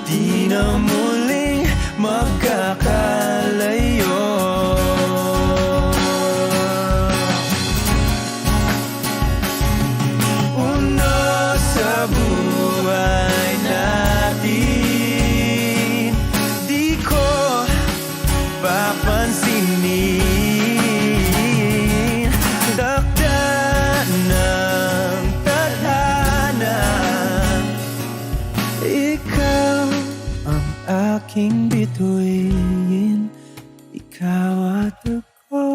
Di na muling magkakalayo. Uno sa buhay natin, di ko papansinin. Takda ng tadhana, ikaw ang aking bituin, ikaw at ako.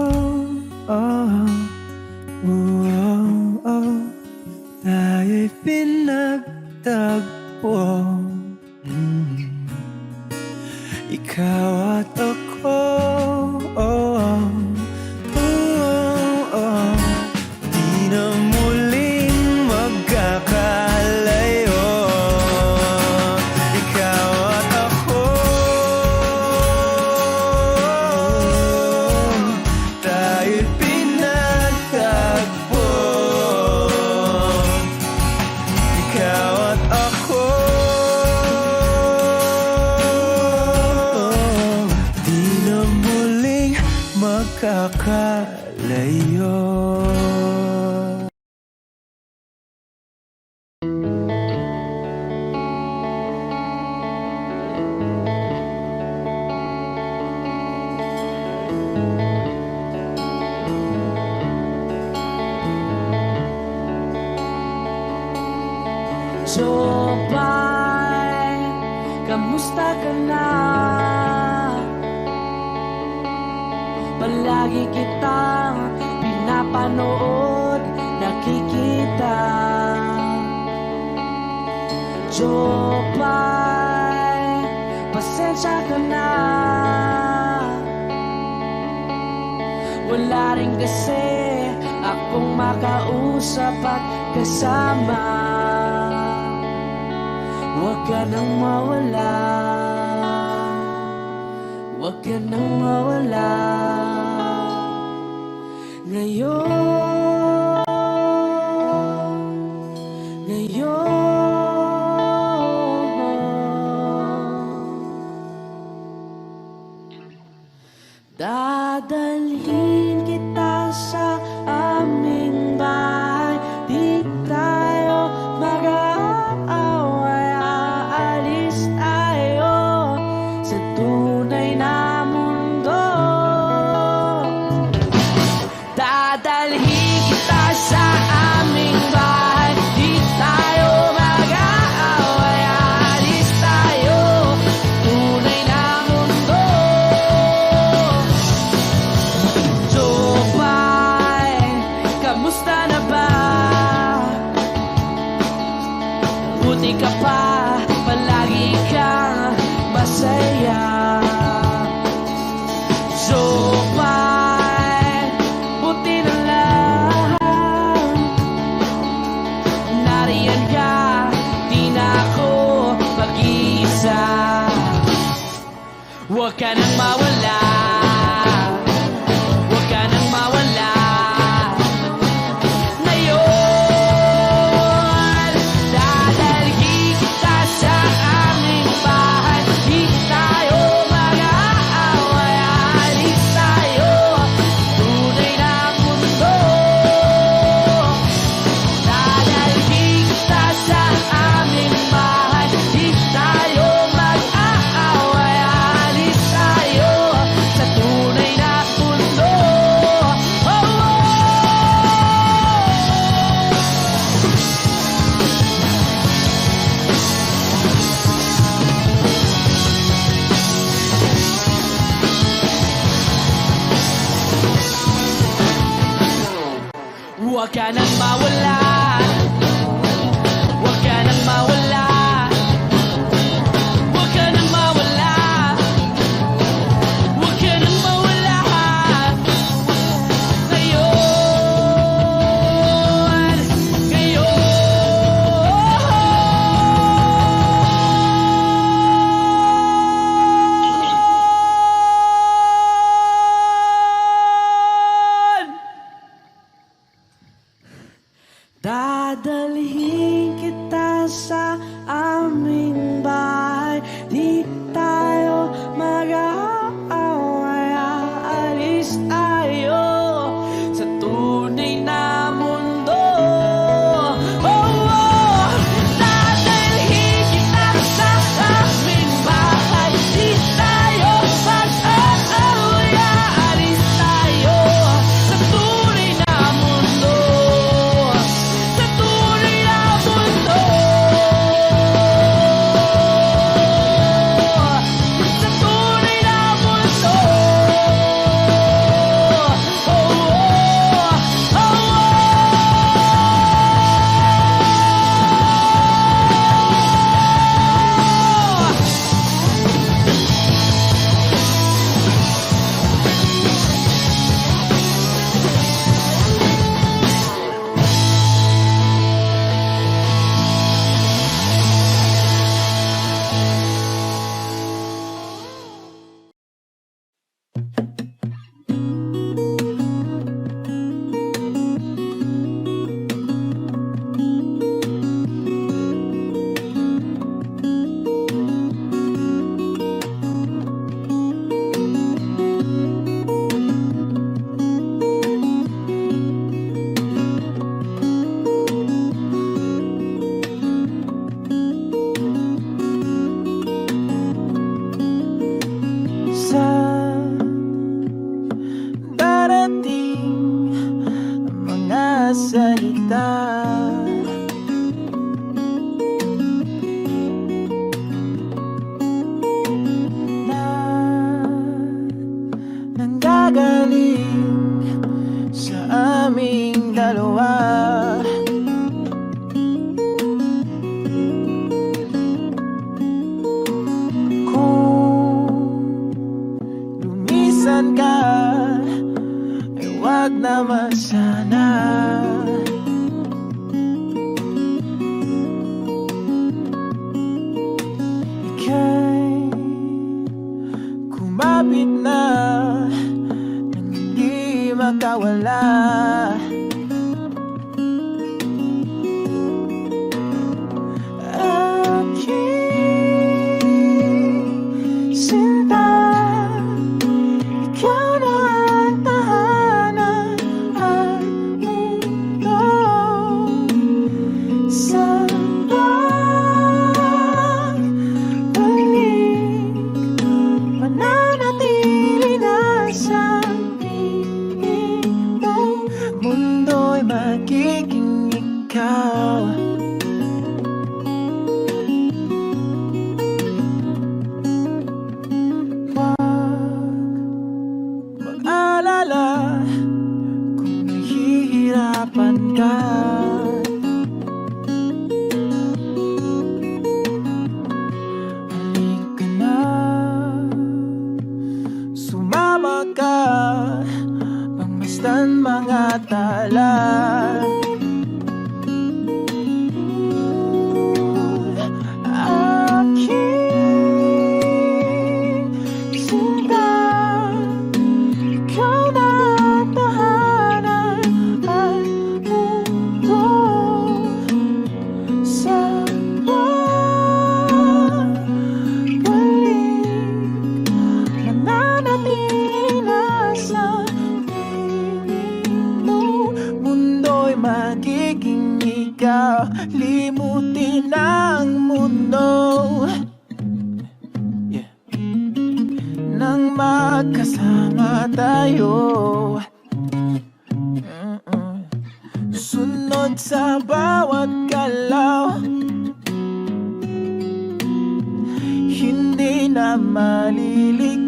Tayo'y pinagtagpo, ikaw at ako. Di na muling magkakalayo, ikaw at ako. Tayo'y pinagtagpo, ikaw at ako. Di na muling magkakalayo. Jopay, kamusta ka na? Palagi kitang pinapanood, nakikita. Jopay, pasensya ka na. Wala rin kasi akong makausap at kasama. Huwag ka nang mawala, huwag ka nang mawala. Ngayon, dadalhin kita sa aming bahay. Di tayo mag-aaway, aalis tayo sa tunay na mundo. Dadalhin kita sa aming bahay. Di tayo mag-aaway, aalis tayo tunay na mundo. Jopay, kamusta na ba? Buti ka pa, palagi kang masaya. Jopay, buti na lang nariyan ka, di na ako mag-iisa. Huwag ka nang mawala, huwag ka nang mawala. Ngayon, dadalhin kita sa aming bahay. Di tayo mag-aaway, aalis tayo tunay na mundo. Dadalhin kita sa aming bahay. Di tayo mag-aaway, aalis tayo makawala. Aking sinta, ikaw na ang tahanan at mundo. Sa pagbalik, mananatili na sa piling mo. Mundo'y magiging ikaw. Mag-alala kung nahihirapan ka. Halika na, sumama ka, pagmasdan mga tala. Aking sinta, ikaw na ang tahanan at mundo. Sa pagbalik, mananatili na sa piling mo. Mundo'y magiging ikaw, limutin ang mundo. Nang magkasama tayo, sunod sa bawat galaw, hindi na maliligaw.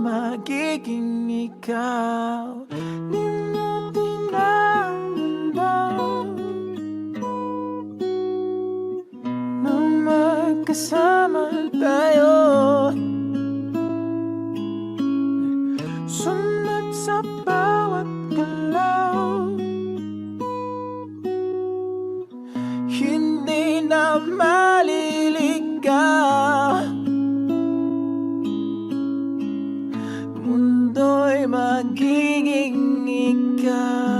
magiging ikaw. Limutin ang mundo nang magkasama tayo. Sunod sa bawat galaw, hindi na maliligaw. Mundo'y magiging ikaw.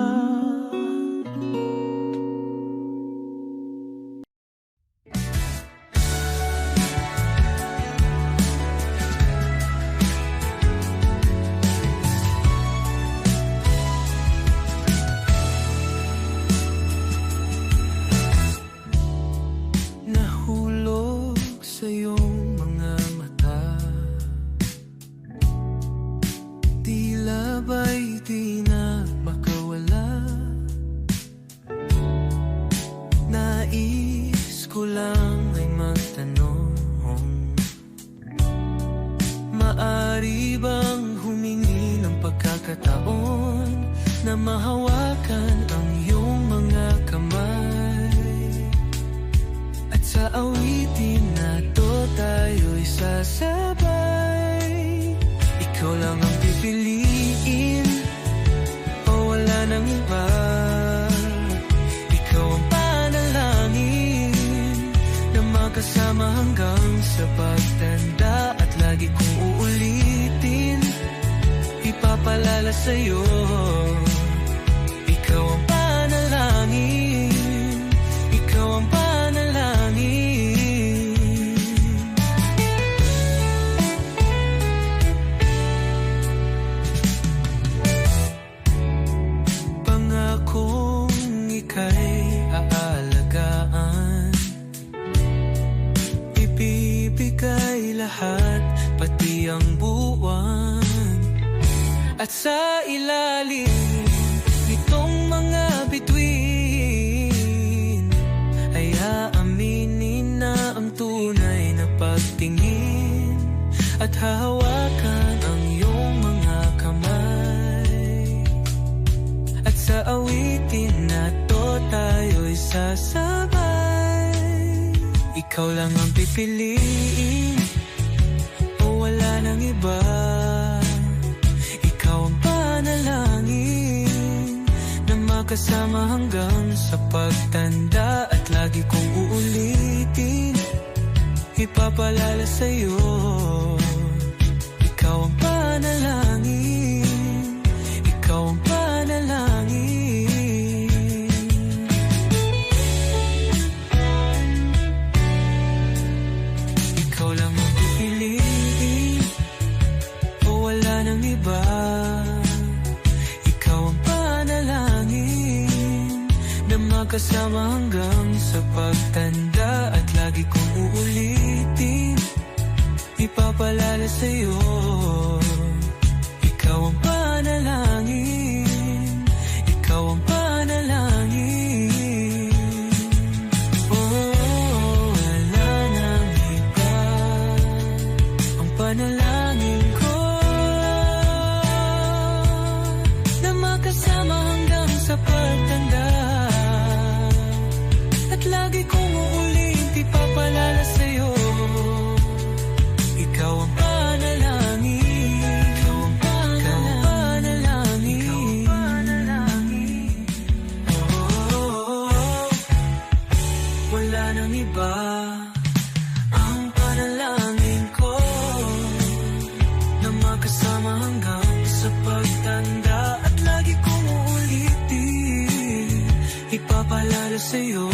Nahulog sa iyong mga mata, tila ba'y di na makawala. Nais ko lang ay magtanong, maari pagkakataon na mahawakan ang iyong mga kamay. At sa awitin na to tayo'y sasabay. Ikaw lang ang pipiliin o wala nang iba. Ikaw ang panalangin na magkasama hanggang sa pagtanda. At lagi kong uulitin, ipapalala sa'yo. Ikaw ang panalangin, ikaw ang panalangin. Pangakong ika'y aalagaan, ibibigay lahat, pati ang buwan. At sa ilalim nitong mga bituin ay aaminin na ang tunay na pagtingin. At hahawakan ang iyong mga kamay. At sa awitin na to tayo'y sasabay. Ikaw lang ang pipiliin o wala nang iba. Panalangin na makasama hanggang sa pagtanda. At lagi kong uulitin, ipapalala sa'yo. Ikaw ang panalangin, ikaw ang panalangin. Ikaw lang ang pipiliin o wala nang iba. Magkasama hanggang sa pagtanda. At lagi kong uulitin, ipapalala sa'yo. Ikaw ang panalangin, ikaw ang panalangin. Oh, wala nang iba, ang panalangin ko na makasama hanggang sa pagtanda. Lagi kong uulit, ipapalala sa'yo. Ikaw ang panalangin, ikaw ang panalangin, ikaw ang panalangin. Oh, wala nang iba, ang panalangin ko na makasama hanggang sa pagtanda. At lagi kong uulitin, ipapalala sa'yo.